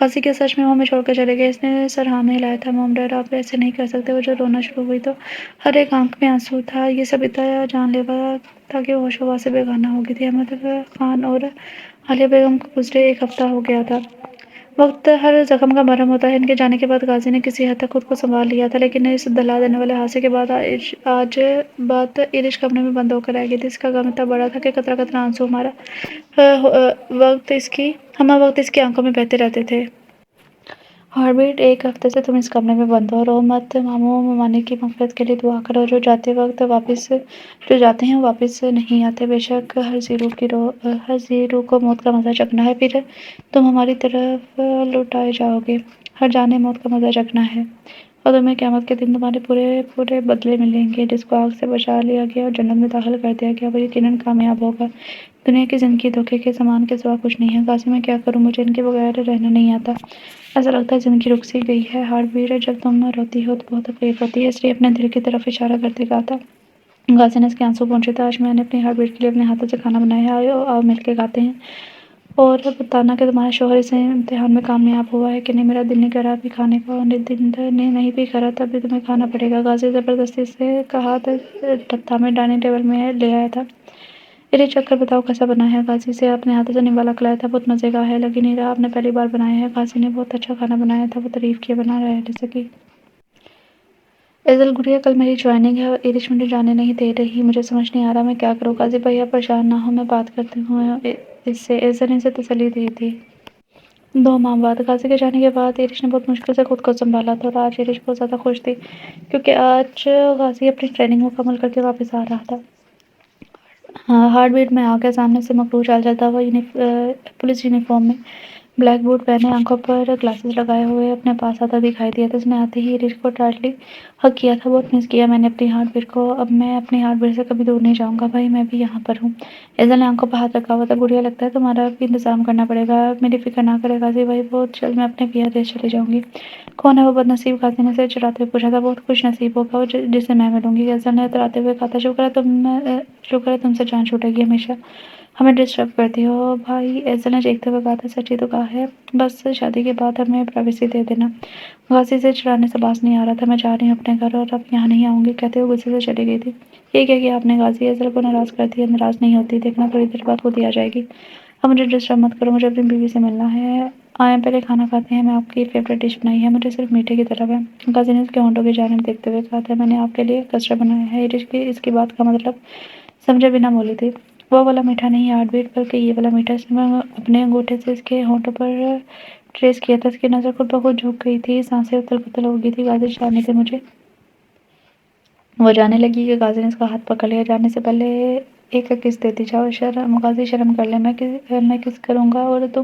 غازی، کیا سچ میں وہ ہمیں چھوڑ کر چلے گئے؟ اس نے سر ہاں میں ہلایا تھا۔ موم ڈیڈ آپ ایسے نہیں کر سکتے۔ وہ جو رونا شروع ہوئی تو ہر ایک آنکھ میں آنسو تھا، یہ سب اتنا جان لیوا تھا کہ وہ ہوش و حواس سے بیگانہ ہو گئی تھی۔ احمد خان اور عالیہ بیگم کو گزرے 1 ہفتہ ہو گیا تھا۔ وقت ہر زخم کا مرہم ہوتا ہے۔ ان کے جانے کے بعد غازی نے کسی حد تک خود کو سنبھال لیا تھا، لیکن اس دلا دینے والے حادثے کے بعد آج بات عرش کمرے میں بند ہو کر رہ گئی تھی۔ اس کا غم اتنا بڑا تھا کہ قطرہ قطرہ آنسو ہمہ وقت اس کی آنکھوں میں بہتے رہتے تھے۔ ہارٹ بیٹ، 1 ہفتے سے تم اس کمرے میں بند ہو، رو مت۔ ماموں ممانی کی مغفرت کے لیے دعا کرو، جو جاتے ہیں وہ واپس نہیں آتے۔ بے شک ہر ذی روح کو موت کا مزہ چکھنا ہے، پھر تم ہماری طرف لوٹائے جاؤ گے۔ ہر جان نے موت کا مزہ چکھنا ہے اور تمہیں قیامت کے دن تمہارے پورے بدلے ملیں گے۔ جس کو آگ سے بچا لیا گیا اور جنت میں داخل کر دیا گیا، وہ یقیناً کامیاب ہوگا۔ دنیا کی زندگی دھوکے کے سامان کے سوا کچھ نہیں ہے۔ غازی میں کیا کروں، مجھے ان کے بغیر رہنا نہیں آتا۔ ایسا لگتا ہے زندگی رک سی گئی ہے۔ ہارٹ بیٹ جب تم روتی ہو تو بہت تکلیف ہوتی ہے، اس لیے اپنے دل کی طرف اشارہ کرتے کہا تھا۔ غازی نے اس کے آنسو پہنچے تھے۔ آج میں نے اپنی ہارٹ بیٹ کے لیے اپنے ہاتھوں سے کھانا بنایا ہے، آؤ مل کے کھاتے ہیں اور بتانا کہ تمہارا شوہر اس امتحان میں کامیاب ہوا ہے کہ نہیں۔ میرا دل نہیں کرا ابھی کھانے کو، دل نے نہیں بھی کرا تب بھی تمہیں کھانا پڑے گا۔ غازی زبردستی سے کہا تھا میں ڈائننگ ٹیبل میں لے آیا تھا۔ ارے چکھ کر بتاؤ کیسا بنا ہے۔ غازی سے اپنے ہاتھوں سے نوالا کھلایا تھا۔ بہت مزے کا ہے، لگ ہی نہیں رہا آپ نے پہلی بار بنایا ہے۔ غازی نے بہت اچھا کھانا بنایا تھا، وہ تعریف کیے بنا رہ سکی۔ ایزل گڑیا کل میری جوائننگ ہے اور ایرج مجھے جانے نہیں دے رہی، مجھے سمجھ نہیں آ رہا میں کیا کروں۔ غازی بھیا پریشان نہ ہو، میں بات کرتی ہوں اس سے، ایزل نے اسے تسلی دی تھی۔ 2 ماہ بعد غازی کے جانے کے بعد ایرج نے بہت مشکل سے خود کو سنبھالا تھا اور آج ایرج بہت زیادہ خوش تھی کیونکہ آج غازی اپنی ٹریننگ مکمل کر کے واپس آ رہا تھا۔ ہارٹ بیٹ میں آ کے سامنے سے مکرو چال چلتا ہوا پولیس یونیفارم میں، بلیک بوٹ پہنے، آنکھوں پر گلاسز لگائے ہوئے اپنے پاس آتا دکھائی دیا تھا۔ اس نے آتے ہی ایرج کو ٹائٹلی ہگ کیا تھا۔ بہت مس کیا میں نے اپنی ہارٹ بیٹ کو، اب میں اپنی ہارٹ بیٹ سے کبھی دور نہیں جاؤں گا بھائی، میں بھی یہاں پر ہوں۔ ایزل نے آنکھوں پہ ہاتھ رکھا ہوا تھا۔ گڑیا لگتا ہے تمہارا بھی انتظام کرنا پڑے گا، میری فکر نہ کرے غازی بھائی، بہت جلد میں اپنے پیا دیش چلی جاؤں گی۔ کون ہے وہ بد نصیب، غازی نے اسے چڑھاتے ہوئے پوچھا تھا۔ بہت خوش نصیب ہوگا وہ جسے میں ملوں گی، ایزل نے اتراتے ہوئے کہا تھا۔ شکر ہے تم سے جان چھوٹے گی، ہمیشہ ہمیں ڈسٹرب کرتی ہو بھائی، ایزل نے چیختے ہوئے کہا تھا۔ سچ ہی تو کہا ہے، بس شادی کے بعد ہمیں پرائیویسی دے دینا۔ غازی سے چڑھانے سے باز نہیں آ رہا تھا۔ میں جا رہی ہوں اپنے گھر اور اب یہاں نہیں آؤں گی، کہتے ہوئے غصے سے چلی گئی تھی۔ یہ کیا کیا آپ نے غازی، ایزل کو ناراض کر دیا۔ ناراض نہیں ہوتی، دیکھنا تھوڑی دیر بعد خود ہی آ جائے گی۔ اب مجھے ڈسٹرب مت کرو، مجھے اپنی بیوی سے ملنا ہے۔ آئیں پہلے کھانا کھاتے ہیں، میں آپ کی فیوریٹ ڈش بنائی ہے، مجھے صرف میٹھے کی طلب ہے۔ غازی نے اس کے ہونٹوں کی جانب دیکھتے ہوئے کہا تھا۔ میں نے آپ کے لیے کسٹرڈ بنایا ہے۔ ایرج کی اس کی بات کا مطلب سمجھے بنا بولی تھی۔ وہ والا میٹھا نہیں ہارٹ بیٹ، بلکہ یہ والا میٹھا۔ اس نے اپنے انگوٹھے سے اس کے ہونٹوں پر ٹریس کیا تھا۔ اس کی نظر خود بخود جھک گئی تھی، سانسیں اتھل پتھل ہو گئی تھی۔ غازی جانے دے مجھے، وہ جانے لگی کہ غازی نے اس کا ہاتھ پکڑ لیا۔ جانے سے پہلے ایک کس دیتی جاؤ، غازی شرم کر لے، میں کس کروں گا اور تم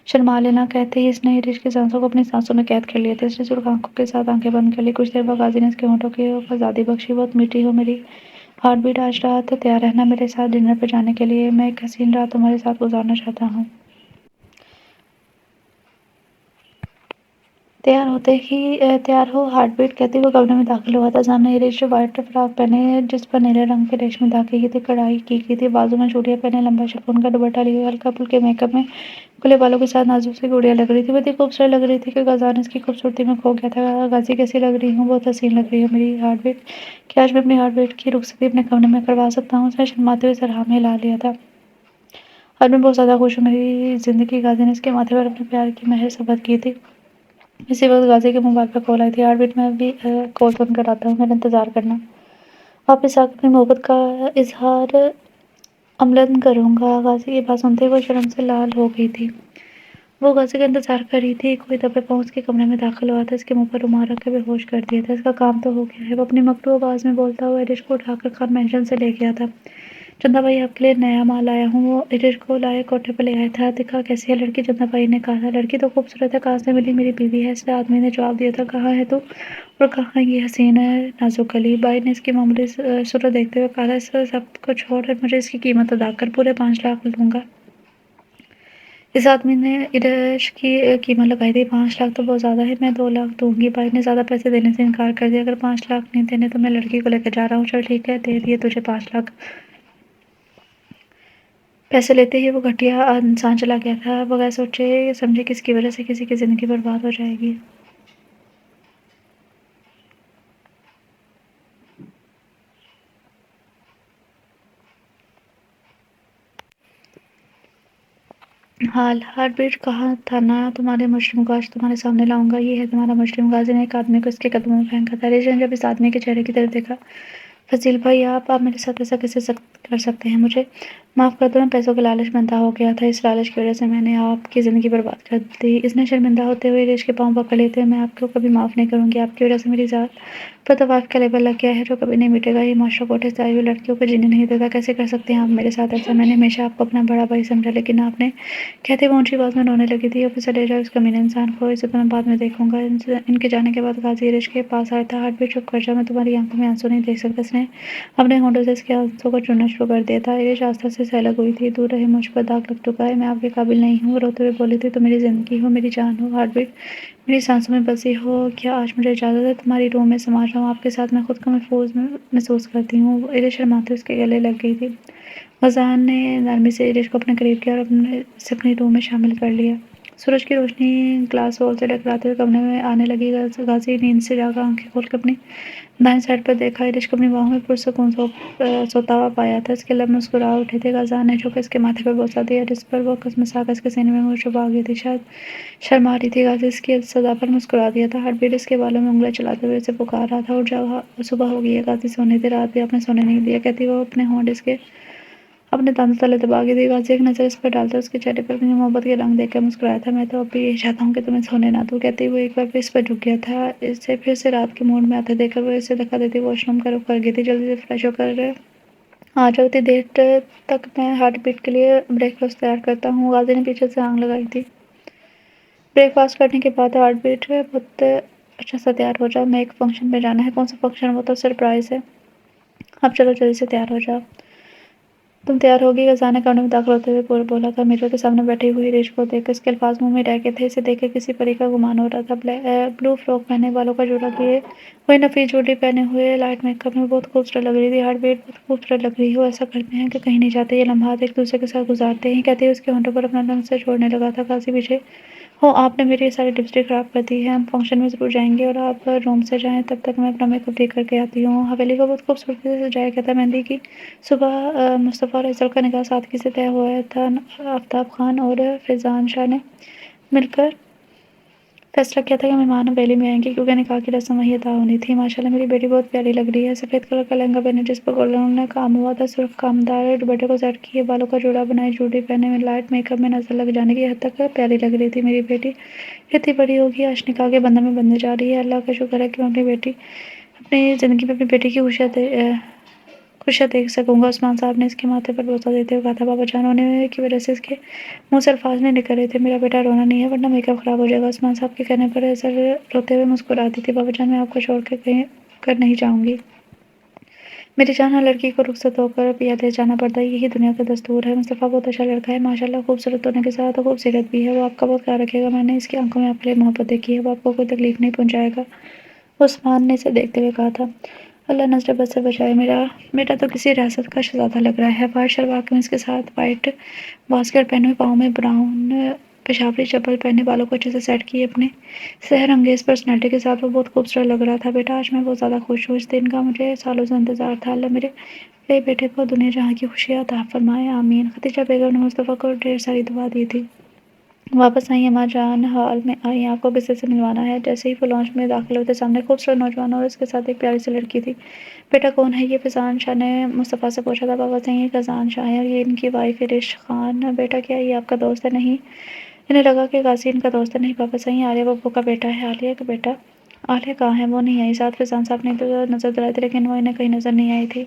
شرما لینا، کہتے ہی اس نے ایرج کی سانسوں کو اپنی سانسوں میں قید کر لیا تھا۔ اس نے سرخ آنکھوں کے ساتھ آنکھیں بند کر لی۔ کچھ دیر بعد غازی نے اس کے ہونٹوں کی آزادی بخشی۔ بہت میٹھی ہو میری ہارٹ بیٹ، آج رات تیار رہنا میرے ساتھ ڈنر پہ جانے کے لیے، میں ایک حسین رات تمہارے ساتھ گزارنا چاہتا ہوں۔ تیار ہو ہارٹ بیٹ، کہتے ہوئے کمرے میں داخل ہوا تھا۔ سامنے ایرج وائٹ فراک پہنے، جس پر نیلے رنگ کے ریشمی دھاگے کی کڑھائی کی گئی تھی، بازو میں چوڑیاں پہنے، لمبا شفون کا دوپٹہ لیے، ہلکا پھلکے میک اپ میں کھلے بالوں کے ساتھ نازک سی گڑیا لگ رہی تھی۔ وہ اتنی خوبصورت لگ رہی تھی کہ غازی اس کی خوبصورتی میں کھو گیا تھا۔ غازی کیسی لگ رہی ہوں، بہت حسین لگ رہی ہو میری ہارٹ بیٹ، کیا آج میں اپنی ہارٹ بیٹ کی رخصتی اپنے کمرے میں کروا سکتا ہوں؟ اس نے شرماتے ہوئے سر میں ہلا لیا تھا۔ آج میں بہت زیادہ خوش ہوں میری زندگی، غازی نے اس کے ماتھے پر اپنے پیار کی مہر ثبت کی تھی۔ اسی وقت غازی کے موبائل پر کال آئی تھی۔ ہارٹ بیٹ، میں ابھی کال بند کر آتا ہوں، میرا انتظار کرنا، واپس آ کر اپنی محبت کا اظہار عملاً کروں گا۔ غازی یہ بات سنتے ہی وہ شرم سے لال ہو گئی تھی۔ وہ غازی کا انتظار کر رہی تھی، کوئی دبے پاؤں اس کے کمرے میں داخل ہوا تھا، اس کے منہ پر رومال رکھ کے بے ہوش کر دیا تھا۔ اس کا کام تو ہو گیا ہے، وہ اپنی مکرو آواز میں بولتا ہوا ایرج کو اٹھا کر خان مینشن سے لے گیا تھا۔ چندا بھائی آپ کے لیے نیا مال لایا ہوں، وہ ایرج کو لائے کوٹھے پہ لے آیا تھا۔ دکھا کیسی ہے لڑکی، چندا بھائی نے کہا تھا۔ لڑکی تو خوبصورت ہے، کہاں سے ملی، میری بیوی ہے، اس آدمی نے جواب دیا تھا۔ کہاں ہے تو اور کہاں یہ حسین نازک گلی؟ بھائی نے اس کی معمولی صورت دیکھتے ہوئے کہا تھا۔ اس سب کو چھوڑ مجھے اس کی قیمت ادا کر، پورے 5 لاکھ لوں گا۔ اس آدمی نے ایرج کی قیمت لگائی تھی۔ 5 لاکھ تو بہت زیادہ ہے، میں 2 لاکھ دوں گی۔ بھائی نے زیادہ پیسے دینے سے انکار کر دیا۔ اگر 5 لاکھ نہیں دینے تو میں لڑکی کو لے کے جا رہا ہوں۔ چل ٹھیک ہے، دے دیے تجھے 5 لاکھ۔ پیسے لیتے ہی وہ گھٹیا انسان چلا گیا تھا، بغیر سوچے سمجھے کس کی وجہ سے کسی کی زندگی برباد ہو جائے گی۔ ہارٹ بیٹ کہا تھا نا تمہارے مشروم کو آج تمہارے سامنے لاؤں گا، یہ ہے تمہارا مشروم۔ غازی نے ایک آدمی کو اس کے قدموں میں پھینکا تھا۔ ایرج نے جب اس آدمی کے چہرے کی طرف دیکھا، فضیل بھائی آپ میرے ساتھ ایسا کیسے کر سکتے ہیں، مجھے معاف کر دو، میں پیسوں کے لالچ میں اندھا ہو گیا تھا، اس لالچ کی وجہ سے میں نے آپ کی زندگی برباد کر دی۔ اس نے شرمندہ ہوتے ہوئے ایرج کے پاؤں پکڑ لیے تھے۔ میں آپ کو کبھی معاف نہیں کروں گی، آپ کی وجہ سے میری ذات پر طواف کا لیبل لگ گیا ہے جو کبھی نہیں مٹے گا۔ یہ معاشرہ کوٹھے سے آئی ہوئی لڑکیوں کو جینے نہیں دیتا، کیسے کر سکتے ہیں آپ میرے ساتھ ایسا؟ میں نے ہمیشہ آپ کو اپنا بڑا بھائی سمجھا، لیکن آپ نے، کہتے وہ اونچی آواز میں رونے لگی تھی۔ آفیسر لے جاؤ اس کمینے انسان کو، اسے تو میں بعد میں دیکھوں گا۔ ان کے جانے کے بعد غازی ایرج کے پاس آیا تھا۔ ہارٹ بیٹ چپ کر جا، میں تمہاری آنکھوں میں آنسو نہیں دیکھ سکتا۔ اس نے اپنے ہونٹوں سے اس کے آنسوں کو چومنا شروع کر دیا تھا۔ ایرج آہستہ سے سے الگ ہوئی تھی، دور رہے مجھ پر داغ لگ چکا ہے، میں آپ کے قابل نہیں ہوں، روتے ہوئے بولی تھی، تم میری زندگی ہو، میری جان ہو، ہارٹ بیٹ میری سانسوں میں بسی ہو، کیا آج مجھے اجازت ہے تمہاری روح میں سما جاؤں، آپ کے ساتھ میں خود کو محفوظ محسوس کرتی ہوں۔ وہ عرش شرماتے اس کے گلے لگ گئی تھی۔ غزان نے نرمی سے عرش کو اپنے قریب کیا اور اسے اپنی روح میں شامل کر لیا۔ سورج کی روشنی گلاس وال سے ٹکراتے ہوئے کمرے میں آنے لگی۔ غازی نیند سے جاگا، آنکھیں کھول کے اپنی دائیں سائڈ پر دیکھا، عرش کو اپنی باہوں میں پرسکون سوتا ہوا پایا تھا، اس کے لب مسکرا اٹھے تھے۔ غزان نے جھک کے اس کے ماتھے پر بوسہ دیا، جس پر وہ کسمسا کر اس کے سینے میں منہ چھپا گئی تھی، شاید شرم آ رہی تھی۔ غازی اس کی صدا پر مسکرا دیا تھا، ہارٹ بیٹ اس کے بالوں میں انگلیاں چلاتے ہوئے اسے پکار رہا تھا، اٹھ جاؤ، صبح ہو گئی ہے۔ غازی سونے دے، رات بھی آپ نے سونے نہیں دیا، کہتی وہ اپنے ہونٹ اس کے اپنے دانتوں تلے دبا گئی تھی۔ غازی ایک نظر اس پر ڈالتا اس کے چہرے پر اپنی محبت کے رنگ دیکھ کر مسکرایا تھا، میں تو اب بھی یہی چاہتا ہوں کہ تمہیں سونے نہ دوں، کہتی وہ ایک بار پھر اس پر جھک گیا تھا۔ اسے پھر سے رات کے موڈ میں آتے دیکھ کر وہ اسے دھکا دیتی واش روم کا رخ کر گئی تھی، جلدی سے فریش ہو کر آ جاؤ، اتنی دیر تک میں ہارٹ بیٹ کے لیے بریک فاسٹ تیار کرتا ہوں۔ غازی نے پیچھے سے آنکھ لگائی تھی۔ بریک فاسٹ کرنے کے بعد ہارٹ بیٹ بہت اچھا سا تیار ہو جاؤ، میں ایک فنکشن پہ جانا ہے۔ کون سا فنکشن؟ وہ تو سرپرائز ہے، اب چلو جلدی سے تیار ہو جاؤ۔ تم تیار ہوگی؟ غزان نے کمرے میں داخل ہوتے ہوئے بولا تھا، میرر کے سامنے بیٹھی ہوئی عرش کو دیکھ کر اس کے الفاظ منہ میں رہ گئے تھے، اسے دیکھ کر کسی پری کا گمان ہو رہا تھا۔ بلو فراک پہنے، بالوں کا جوڑا کیے ہوئے، نفیس جوڑی پہنے ہوئے، لائٹ میک اپ میں بہت خوبصورت لگ رہی تھی۔ ہارٹ بیٹ بہت خوبصورت لگ رہی ہو، ایسا کرتے ہیں کہ کہیں نہیں جاتے، یہ لمحات ایک دوسرے کے ساتھ گزارتے ہیں، کہتے ہوئے اس کے ہونٹوں پر اپنا لمس سے چھوڑنے لگا تھا۔ غازی پیچھے ہو، آپ نے میری ساری لپسٹک خراب کر دی ہے، ہم فنکشن میں ضرور جائیں گے اور آپ روم سے جائیں، تب تک میں اپنا میک اپ ٹھیک کر کے آتی ہوں۔ حویلی کو بہت خوبصورتی سے سجایا گیا تھا، مہندی کی صبح مصطفیٰ اور ایصل کا نکاح سادگی سے طے ہوا تھا۔ آفتاب خان اور فیضان شاہ نے مل کر فیصلہ کیا تھا کہ مہمان حویلی میں آئیں گے، کیونکہ نکاح کی رسم وہیں ادا ہونی تھی۔ ماشاءاللہ میری بیٹی بہت پیاری لگ رہی ہے، سفید کلر کا لہنگا پہنے جس پر گولڈن کام ہوا تھا، سرخ کامدار دوپٹے کو سیٹ کیے، بالوں کا جوڑا بنائے، جوڑی پہنے، لائٹ میک اپ میں نظر لگ جانے کی حد تک پیاری لگ رہی تھی۔ میری بیٹی اتنی بڑی ہوگی، آج نکاح کے بندھن میں بندھنے جا رہی ہے، اللہ کا شکر ہے کہ میں اپنی زندگی میں اپنی بیٹی کی خوشیاں دیکھ سکوں گا۔ عثمان صاحب نے اس کے ماتھے پر بوسہ دیتے ہوئے کہا تھا، بابا جان، رونے کی وجہ سے اس کے منہ سے الفاظ نہیں نکل رہے تھے، میرا بیٹا رونا نہیں ہے ورنہ میک اپ خراب ہو جائے گا۔ عثمان صاحب کے کہنے پر ایصل روتے ہوئے مسکراتی تھی، بابا جان، میں آپ کو چھوڑ کے کہیں کر نہیں جاؤں گی، میری جان، ہر لڑکی کو رخصت ہو کر پیدل جانا پڑتا ہے، یہی دنیا کا دستور ہے۔ مصطفیٰ بہت اچھا لڑکا ہے، ماشاءاللہ، خوبصورت ہونے کے ساتھ خوبصیرت بھی ہے، وہ آپ کا بہت خیال رکھے گا، میں نے اس کی آنکھوں میں آپ کے لیے محبت دیکھی ہے، وہ آپ کو کوئی تکلیف نہیں پہنچائے گا، عثمان نے اسے دیکھتے ہوئے کہا تھا۔ اللہ نظر بد سے بچائے، میرا بیٹا تو کسی ریاست کا شہزادہ لگ رہا ہے۔ وائٹ شلوار قمیض کے ساتھ وائٹ واسکٹ پہنے ہوئے، پاؤں میں براؤن پشاوری چپل پہنے، بالوں کو اچھے سے سیٹ کیے، اپنے سحر انگیز پرسنالٹی کے ساتھ وہ بہت خوبصورت لگ رہا تھا۔ بیٹا، آج میں بہت زیادہ خوش ہوں، اس دن کا مجھے سالوں سے انتظار تھا، اللہ میرے بیٹے کو دنیا جہاں کی خوشیاں عطا فرمائے، آمین۔ خدیجہ بیگم نے مصطفیٰ کو ڈھیر ساری دعا دی تھی۔ واپس آئیں اماں جان، ہال میں آئیں، آپ کو کسی سے ملوانا ہے۔ جیسے ہی وہ لانچ میں داخل ہوتے، سامنے خوبصورت نوجوان اور اس کے ساتھ ایک پیاری سی لڑکی تھی۔ بیٹا کون ہے یہ؟ فیضان شاہ نے مصطفیٰ سے پوچھا تھا۔ بابا صحیح، یہ غزان شاہ ہے اور یہ ان کی وائف عرش خان۔ بیٹا، کیا یہ آپ کا دوست ہے؟ نہیں، انہیں لگا کہ غازی ان کا دوست ہے۔ نہیں بابا صحیح، عالیہ ببو کا بیٹا ہے۔ عالیہ کا بیٹا؟ عالیہ کہاں ہے؟ وہ نہیں آئی ساتھ؟ فیضان صاحب نے ادھر نظر دلائی تھی، لیکن وہ انہیں کہیں نظر نہیں آئی تھی۔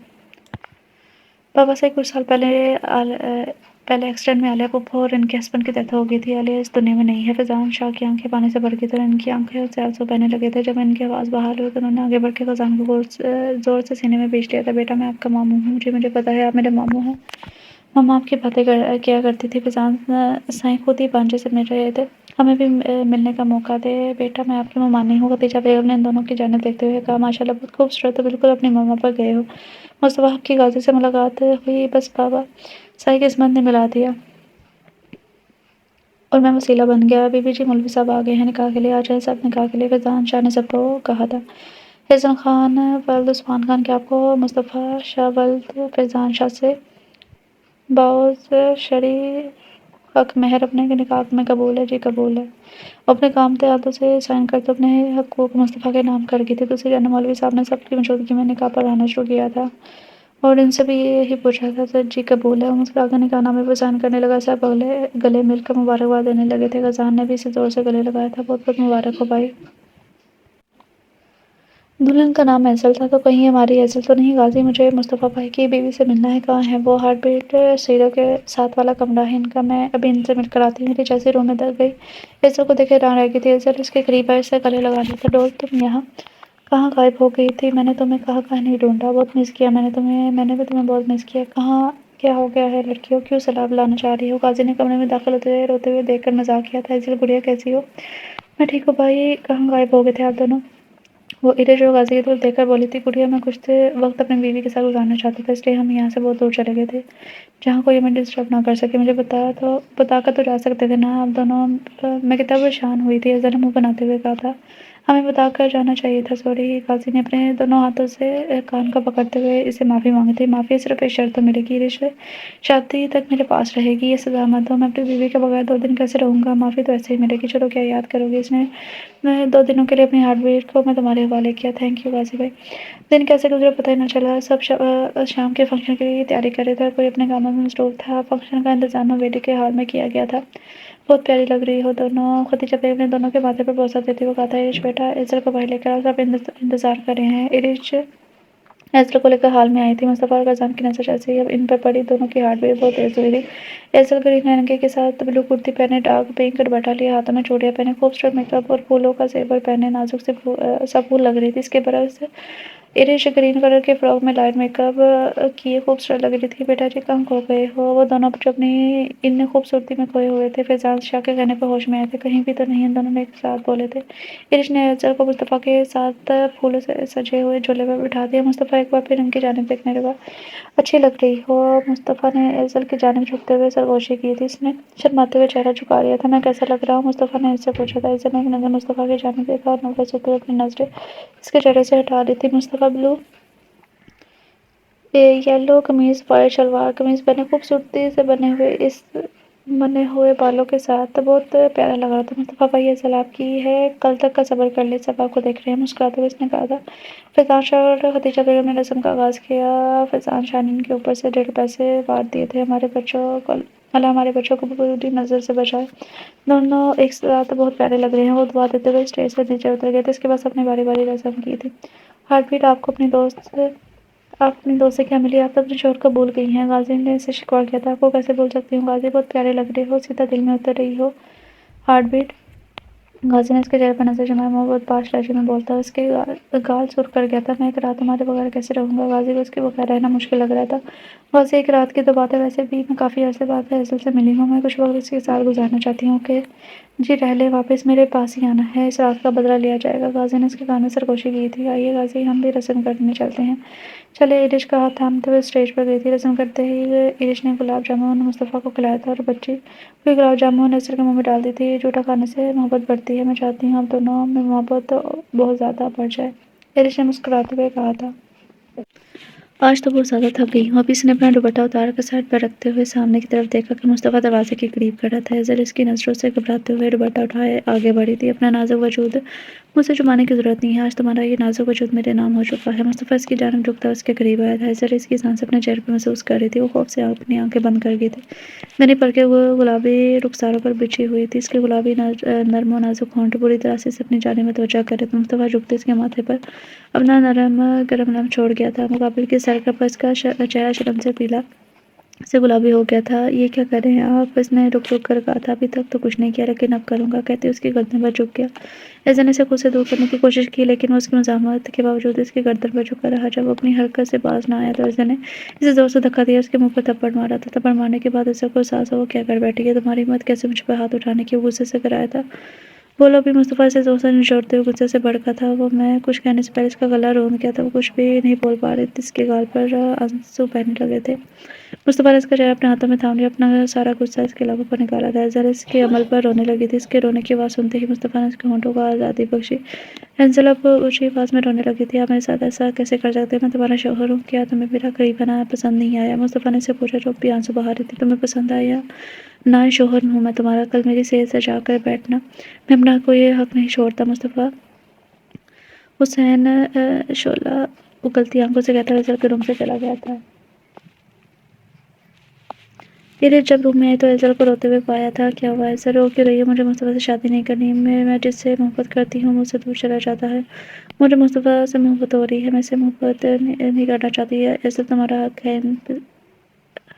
بابا صحیح، کچھ سال پہلے ایکسیڈنٹ میں عالیہ پھوپھو اور ان کے ہسبینڈ کی ڈیتھ ہو گئی تھی، عالیہ اس دنیا میں نہیں ہے۔ فیضان شاہ کی آنکھیں پانی سے بھر گئی تھیں اور ان کی آنکھوں سے آنسو بہنے لگے تھے۔ جب ان کی آواز بحال ہوئی تو انہوں نے آگے بڑھ کے غزان کو زور سے سینے میں بیچ لیا تھا۔ بیٹا، میں آپ کا ماموں ہوں، مجھے پتا ہے آپ میرے ماموں ہیں، ماما آپ کی باتیں کیا کرتی تھی، فیضان سائیں خود ہی بانجے سے مل رہے تھے، ہمیں بھی ملنے کا موقع دے۔ بیٹا، میں آپ کی ممانی ہوں، خدیجہ بیگم نے ان دونوں کی جانب دیکھتے ہوئے کہا۔ ماشاءاللہ، بہت خوبصورت ہو، بالکل اپنی ماما پر گئے ہو۔ مصطفیٰ آپ کی غازی سے ملاقات ہوئی، بس بابا صحیح قسمت نے ملا دیا اور میں وسیلہ بن گیا۔ بی بی جی، مولوی صاحب آ گئے ہیں نکاح کے لیے، آ جائیں سب نکاح کے لیے، فیضان شاہ نے سب کو کہا تھا۔ فیضان خان ولد عثمان خان، کیا آپ کو مصطفیٰ شاہ ولد فیضان شاہ سے باعث شرعی حق مہر اپنے نکاح میں قبول ہے؟ جی قبول ہے۔ وہ اپنے کامتے ہاتھوں سے سائن کرتے اپنے حقوق مصطفیٰ کے نام کر گئی تھی۔ دوسری جانب مولوی صاحب نے سب کی موجودگی میں نکاح پڑھانا شروع کیا تھا اور ان سے بھی یہی پوچھا تھا، جی قبول ہے۔ وہ مسکرا کر نکاح نامے پر سائن کرنے لگا، سب گلے مل کر مبارکباد دینے لگے تھے۔ غزان نے بھی اسے زور سے گلے لگایا تھا، بہت بہت مبارک ہو بھائی۔ دلہن کا نام ایصل تھا، تو کہیں ہماری ایصل تو نہیں؟ غازی، مجھے مصطفیٰ بھائی کی بیوی سے ملنا ہے، کہاں ہے وہ؟ ہارٹ بیٹ سیرو کے ساتھ والا کمرہ ہے ان کا، میں ابھی ان سے مل کر آتی ہوں۔ میری جیسے روم میں گئی، ایصل کو دیکھ کے حیران رہ گئی تھی۔ ایصل اس کے قریب آئی، اسے گلے لگا لیا تھا۔ ڈول، تم یہاں کہاں غائب ہو گئی تھی؟ میں نے تمہیں کہاں نہیں ڈھونڈا، بہت مس کیا میں نے بھی تمہیں بہت مس کیا۔ کہاں کیا ہو گیا ہے لڑکیوں، کیوں سیلاب لانا چاہ رہی ہو؟ غازی نے کمرے میں داخل ہوتے روتے ہوئے دیکھ کر مذاق کیا تھا۔ ایزل گڑیا کیسی ہو؟ میں ٹھیک ہوں بھائی، کہاں غائب ہو گئے تھے آپ دونوں؟ وہ ارج اور غازی کی طرف دیکھ کر بولی تھی، گڑیا میں کچھ وقت اپنی بیوی کے ساتھ گزارنا چاہتا تھا، اس لیے ہم یہاں سے بہت دور چلے گئے تھے جہاں کوئی ہمیں ڈسٹرب نہ کر سکے۔ مجھے بتا کر تو جا سکتے تھے نا آپ دونوں۔ میں کتنا پریشان ہوئی تھی، ایزل نے منہ بناتے ہوئے کہا تھا۔ ہمیں بتا کر جانا چاہیے تھا، سوری۔ غازی نے اپنے دونوں ہاتھوں سے کان کو پکڑتے ہوئے اسے معافی مانگی تھی۔ معافی صرف ایک شرط پر ملے گی ارج، شادی تک میرے پاس رہے گی، یہ سزا مت دو۔ میں اپنی بیوی کے بغیر 2 دن کیسے رہوں گا؟ معافی تو ایسے ہی ملے گی، چلو کیا یاد کرو گی؟ اس نے 2 دنوں کے لیے اپنی ہارٹ بیٹ کو میں تمہارے حوالے کیا۔ تھینک یو غازی بھائی۔ دن کیسے گزرے پتہ ہی نہ چلا۔ سب شام کے فنکشن کے لیے تیاری کر رہے تھے، کوئی اپنے کاموں میں مصروف تھا۔ فنکشن کا انتظام حویلی کے ہال میں کیا گیا تھا۔ بہت پیاری لگ رہی ہو دونوں، خدیجہ بیگم نے دونوں کے ماتھے پر بوسہ دیتے ہوئے کہا تھا۔ ارج بیٹا، ایزل کو باہر لے کر آؤ، سب انتظار کر رہے ہیں۔ ارج ایزل کو لے کر ہال میں آئی تھی۔ مصطفیٰ اور غزان کی نظر جیسے ہی اب ان پر پڑی، دونوں کی ہارٹ بیٹ بہت تیز ہوئی تھی۔ ایزل گرین لہنگے کے ساتھ بلو کرتی پہنے، ڈارک پنک دوپٹہ لیا، ہاتھوں میں چوڑیاں پہنے، خوبصورت میک اپ اور پھولوں کا زیور پہنے نازک سا پھول لگ رہی تھی۔ اس کے برعکس ارج گرین کلر کے فراک میں لائٹ میک اپ کیے خوبصورت لگ رہی تھی۔ بیٹا جی کہاں کھو گئے ہو؟ وہ دونوں جو اپنی ان خوبصورتی میں کھوئے ہوئے تھے۔ فیضان شاہ کے کہنے پر ہوش میں آئے تھے۔ کہیں بھی تو نہیں، ان دونوں نے ایک ساتھ بولے تھے۔ ارج نے ایزل کو مصطفیٰ کے ساتھ پھولوں سے سجے ہوئے جھولے پر بٹھا دیا۔ مصطفیٰ ایک بار پھر ان کی جانب دیکھنے لگا۔ اچھی لگ رہی ہو۔ مصطفیٰ نے ایزل کی جانب جھکتے ہوئے سرگوشی کی تھی۔ اس نے شرماتے ہوئے چہرہ جھکا لیا تھا۔ میں کیسا لگ رہا ہوں؟ مصطفیٰ نے اس سے پوچھا تھا۔ ایزل نے ایک نظر مصطفیٰ کی جانب دیکھا اور نفرت سے اپنی نظریں اس کے چہرے سے ہٹا لی تھی۔ مصطفیٰ بلو یلو قمیض، وائٹ شلوار قمیض پہنے خوبصورتی سے بنے ہوئے بالوں کے ساتھ بہت پیارا لگ رہا تھا۔ مصطفیٰ بھائی ایزل آپ کی ہے، کل تک کا صبر کر لیں، سب آپ کو دیکھ رہے ہیں، مسکراتے ہوئے اس نے کہا تھا۔ فیضان شاہ اور خدیجہ بیگم نے رسم کا آغاز کیا۔ فیضان شاہ نے ان کے اوپر سے 1.5 پیسے وار دیے تھے۔ اللہ ہمارے بچوں کو بری نظر سے بچائے۔ دونوں ایک ساتھ بہت پیارے لگ رہے ہیں۔ وہ دعا دیتے ہوئے اسٹیج سے نیچے اتر گئے تھے۔ اس کے بعد سب نے باری باری رسم کی تھی۔ ہارٹ بیٹ، آپ اپنی دوست سے کیا ملی؟ آپ تو اپنے شوہر کو بھول گئی ہیں، غازی نے اسے شکوہ کیا تھا۔ آپ کو کیسے بھول سکتی ہوں غازی، بہت پیارے لگ رہے ہو، سیدھا دل میں اتر رہی ہو۔ ہارٹ بیٹ، غازی نے اس کے چہرے پر نظر جمائی۔ وہ بہت پاش لہجے میں بولتا، اس کے گال سرخ کر گیا تھا۔ میں ایک رات تمہارے بغیر کیسے رہوں گا؟ غازی کو اس کے بغیر رہنا مشکل لگ رہا تھا۔ غازی، ایک رات کی تو بات ہے، ویسے بھی میں کافی عرصے بعد ایزل سے ملی ہوں، میں کچھ وقت اس کے ساتھ گزارنا چاہتی ہوں۔ کہ جی رہ لے، واپس میرے پاس ہی آنا ہے، اس رات کا بدلہ لیا جائے گا۔ غازی نے اس کے کان میں سرگوشی کی تھی۔ آئیے غازی، ہم بھی رسم کرنے چلتے ہیں۔ چلے، ارج کا ہاتھ تھامتے ہوئے اسٹیج پر گئی تھی۔ رسم کرتے ہی ارج نے گلاب جامن مصطفیٰ کو کھلایا تھا اور بچی کوئی گلاب جامن ایزل کے منہ میں ڈال دی تھی۔ جھوٹا کھانے سے محبت بڑھتی ہے، میں چاہتی ہوں اب دونوں میں محبت بہت زیادہ بڑھ جائے، ارج نے مسکراتے ہوئے کہا تھا۔ آج تو بہت زیادہ تھک گئی ہوں۔ ابھی اس نے اپنا دوپٹہ اتار کر سائڈ پر رکھتے ہوئے سامنے کی طرف دیکھا کہ مصطفیٰ دروازے کے قریب کھڑا تھا۔ ایزل اس کی نظروں سے گھبراتے ہوئے دوپٹہ اٹھائے آگے بڑھی تھی۔ اپنا نازک وجود مجھ سے چھپانے کی ضرورت نہیں ہے، آج تمہارا یہ نازک وجود میرے نام ہو چکا ہے۔ مصطفیٰ اس کی جانب جھکتا اس کے قریب آیا تھا۔ ایزل اس کی سانسیں اپنے چہرے پر محسوس کر رہی تھی۔ وہ خوف سے اپنی آنکھیں بند کر گئی تھی۔ گھنی پلکیں گلابی رخساروں پر بچھی ہوئی تھی۔ اس کے گلابی نرم و نازک ہونٹ پوری طرح سے اپنی جانب متوجہ کر رہے تھے۔ مصطفیٰ جھکتے اس کے ماتھے پر اپنا نرم گرم لمس چھوڑ گیا تھا۔ مقابل کی سڑک پر اس کا چہرہ شرم سے پیلا سے گلابی ہو گیا تھا۔ یہ کیا کر رہے ہیں آپ؟ اس نے رک کر کہا تھا۔ ابھی تک تو کچھ نہیں کیا، لیکن اب کروں گا، کہتے اس کی گردن پر جھک گیا۔ ایزل نے اسے خود سے دور کرنے کی کوشش کی، لیکن وہ اس کی مزاحمت کے باوجود اس کی گردن پر جھکا رہا۔ جب وہ اپنی حرکت سے باز نہ آیا تو ایزل نے اسے زور سے دھکا دیا، اس کے منہ پر تھپڑ مارا تھا۔ تھپڑ مارنے کے بعد ایزل کو احساس ہوا وہ کیا کر بیٹھی ہے۔ تمہاری ہمت کیسے مجھ پر ہاتھ اٹھانے کی؟ وہ غصے سے کرایا تھا۔ بولو بھی، مصطفیٰ اسے زور سے نچوڑتے ہوئے غصے سے بھڑکا تھا۔ وہ میں کچھ کہنے سے پہلے اس کا گلا روند گیا تھا۔ وہ کچھ بھی نہیں بول پا رہی تھی، اس کے گال پر آنسو بہنے لگے تھے۔ مصطفیٰ نے اس کا چہرہ اپنے ہاتھوں میں تھام لیا، اپنا سارا غصہ اس کے لبوں پر نکالا تھا۔ ایزل اس کے عمل پر رونے لگی تھی۔ اس کے رونے کی آواز سنتے ہی مصطفیٰ نے اس کے ہونٹوں کو آزادی بخشی۔ ایزل اب اونچی آواز میں رونے لگی تھی۔ آپ میرے ساتھ ایسا کیسے کر سکتے ہیں؟ میں تمہارا شوہر ہوں، کیا تمہیں میرا قریب آنا پسند نہیں آیا؟ مصطفیٰ نے اسے پوچھا جو اب بھی آنسو بہا رہی تھی۔ تمہیں پسند آیا نہ؟ شوہر ہوں میں تمہارا، کل میری صحت سے جا کر بیٹھنا، میں اپنا کوئی حق نہیں چھوڑتا۔ مصطفیٰ حسین شعلہ اگلتی آنکھوں سے کہتا ایزل کے روم سے چلا گیا تھا۔ ارج جب روم میں آئی تو ایزل کو روتے ہوئے پایا تھا۔ کیا ہوا ایزل، رو کیوں رہی ہے؟ مجھے مصطفیٰ سے شادی نہیں کرنی، میں جس سے محبت کرتی ہوں مجھ سے دور چلا جاتا ہے۔ مجھے مصطفیٰ سے محبت ہو رہی ہے، میں اسے محبت نہیں کرنا چاہتی۔ ایزل تمہارا حق ہے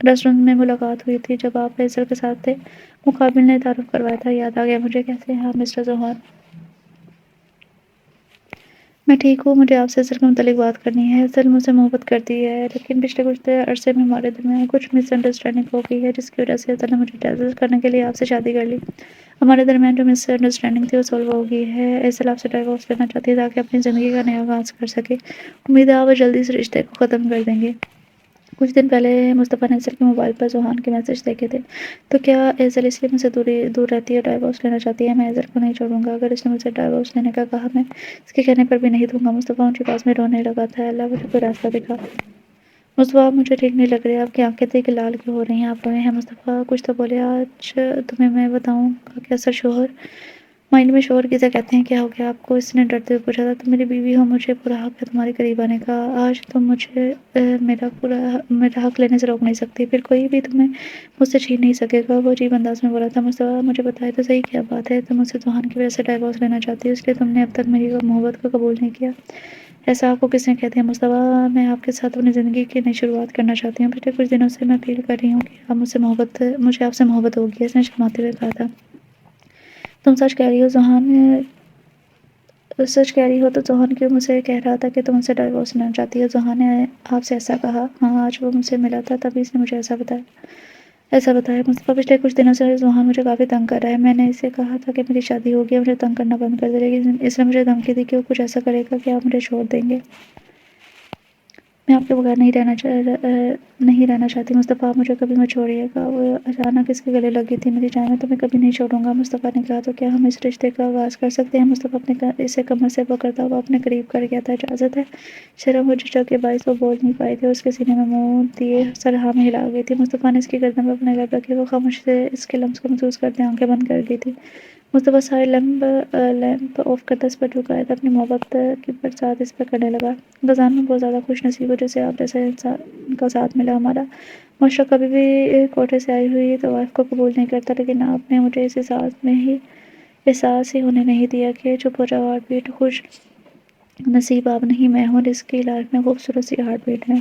ریسٹورینٹ میں ملاقات ہوئی تھی جب آپ فیصل کے ساتھ تھے۔ مقابل نے تعارف کروایا تھا، یاد آ گیا مجھے۔ کیسے ہیں آپ مسٹر زوہان؟ میں ٹھیک ہوں، مجھے آپ سے اصل کے متعلق بات کرنی ہے۔ اصل مجھ سے محبت کرتی ہے، لیکن پچھلے کچھ عرصے میں ہمارے درمیان کچھ مس انڈرسٹینڈنگ ہو گئی ہے، جس کی وجہ سے اصل نے مجھے اجازت کرنے کے لیے آپ سے شادی کر لی۔ ہمارے درمیان جو مس انڈرسٹینڈنگ تھی وہ سولو ہو گئی ہے۔ اصل آپ سے ڈائیورس لینا چاہتی ہے تاکہ اپنی زندگی کا نیا آغاز کر سکے۔ امید ہے آپ جلدی اس رشتے کو ختم کر دیں گے۔ کچھ دن پہلے مصطفیٰ نے ایزل کے موبائل پر زوہان کے میسج دیکھے تھے۔ تو کیا ایزل اس لیے مجھ سے دور رہتی ہے، ڈائیورس لینا چاہتی ہے؟ میں ایزل کو نہیں چھوڑوں گا۔ اگر اس نے مجھ سے ڈائیورس لینے کا کہا، میں اس کے کہنے پر بھی نہیں دوں گا۔ مصطفیٰ اونچی آواز میں رونے لگا تھا۔ اللہ مجھے کوئی راستہ دکھا۔ مصطفیٰ مجھے ٹھیک نہیں لگ رہا، آپ کی آنکھیں اتنی لال کیوں ہو رہی ہیں؟ آپ روئے ہیں؟ مصطفیٰ کچھ تو بولے۔ آج تمہیں میں بتاؤں گا کہ اصل شوہر مائنڈ میں شوہر کسے کہتے ہیں۔ کیا ہو گیا آپ کو؟ اس نے ڈرتے ہوئے پوچھا تھا۔ تم میری بیوی ہو، مجھے پورا حق ہے تمہارے قریب آنے کا۔ آج تم مجھے میرا حق لینے سے روک نہیں سکتی، پھر کوئی بھی تمہیں مجھ سے چھین نہیں سکے گا۔ وہ عجیب انداز میں بولا تھا۔ مصطفیٰ مجھے بتائے تو صحیح کیا بات ہے؟ تم مجھ سے زوہان کی وجہ سے ڈائیورس لینا چاہتی ہو، اس لیے تم نے اب تک میری محبت کو قبول نہیں کیا۔ ایسا آپ کو کس نے کہہ دیا؟ مصطفیٰ میں آپ کے ساتھ اپنی زندگی کی نئی شروعات کرنا چاہتی ہوں۔ پچھلے کچھ دنوں سے میں فیل کر رہی ہوں کہ مجھے آپ سے محبت ہوگی، اس نے شرماتے ہوئے کہا تھا۔ تم سچ کہہ رہی ہو زوہان؟ سچ کہہ رہی ہو تو زوہان کیوں مجھ سے کہہ رہا تھا کہ تم مجھ سے ڈائیورس لینا چاہتی ہو؟ زوہان نے آپ سے ایسا کہا؟ ہاں، آج وہ مجھ سے ملا تھا، تبھی اس نے مجھے ایسا بتایا۔ مصطفیٰ پچھلے کچھ دنوں سے زوہان مجھے کافی تنگ کر رہا ہے۔ میں نے اسے کہا تھا کہ میری شادی ہو گئی ہے، مجھے تنگ کرنا بند کر دے، لیکن اس نے مجھے دھمکی دی کہ وہ کچھ ایسا کرے گا کہ آپ مجھے چھوڑ دیں گے۔ میں آپ کے بغیر نہیں رہنا چاہتی مصطفیٰ، آپ مجھے کبھی مت چھوڑیے گا۔ وہ اچانک اس کے گلے لگی تھی۔ میری جان، میں تمہیں کبھی نہیں چھوڑوں گا، مصطفیٰ نے کہا۔ تو کیا ہم اس رشتے کا آغاز کر سکتے ہیں؟ مصطفیٰ اسے کمر سے پکڑتا ہوا اپنے قریب کر گیا تھا۔ اجازت ہے؟ شرم اور جھجک کے باعث وہ بول نہیں پائی تھی اور اس کے سینے میں منہ دیے سر ہاں میں ہلا گئی تھی۔ مصطفیٰ نے اس کی گردن پر اپنے لب رکھے، وہ خاموشی سے اس کے لمس کو محسوس کرتے آنکھیں بند کر گئی تھی۔ مصطفیٰ سارے لیمپ آف کرتا اس پر جھکایا تھا، اپنی محبت کی برسات اس پر کرنے لگا۔ غزان میں بہت زیادہ خوش نصیب ہو جسے آپ جیسے انسان کا ساتھ ملا۔ ہمارا معاشرہ کبھی بھی کوٹے سے آئی ہوئی طوائف کو قبول نہیں کرتا، لیکن آپ نے مجھے اس احساس ہی ہونے نہیں دیا کہ چپ ہو جاؤ۔ ہارٹ بیٹ خوش نصیب آپ نہیں، میں ہوں، اس کی لائف میں خوبصورت سی ہارٹ بیٹ ہے۔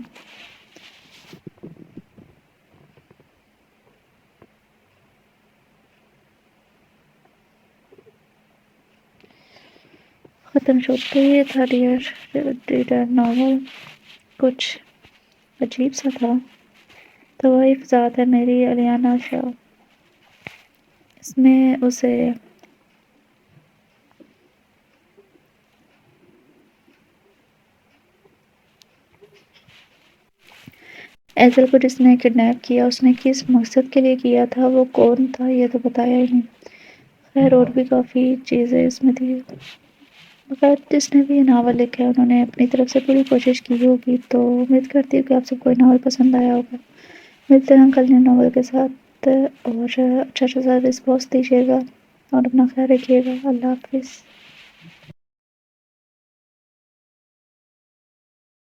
ختم شد۔ یہ تھا ڈیئر ریڈر ناول، کچھ عجیب سا تھا۔ طوائف ذات ہے میری الیانا شاہ، اس میں اسے ایزل کو جس نے کڈنیپ کیا اس نے کس مقصد کے لیے کیا تھا، وہ کون تھا، یہ تو بتایا ہی نہیں۔ خیر اور بھی کافی چیزیں اس میں تھی، مگر جس نے بھی یہ ناول لکھا ہے انہوں نے اپنی طرف سے پوری کوشش کی ہوگی، تو امید کرتی ہوں کہ آپ سب کو یہ ناول پسند آیا ہوگا۔ ملتے ہیں کل نئے ناول کے ساتھ، اور اچھا سا رسپانس دیجیے گا اور اپنا خیال رکھیے گا۔ اللہ حافظ۔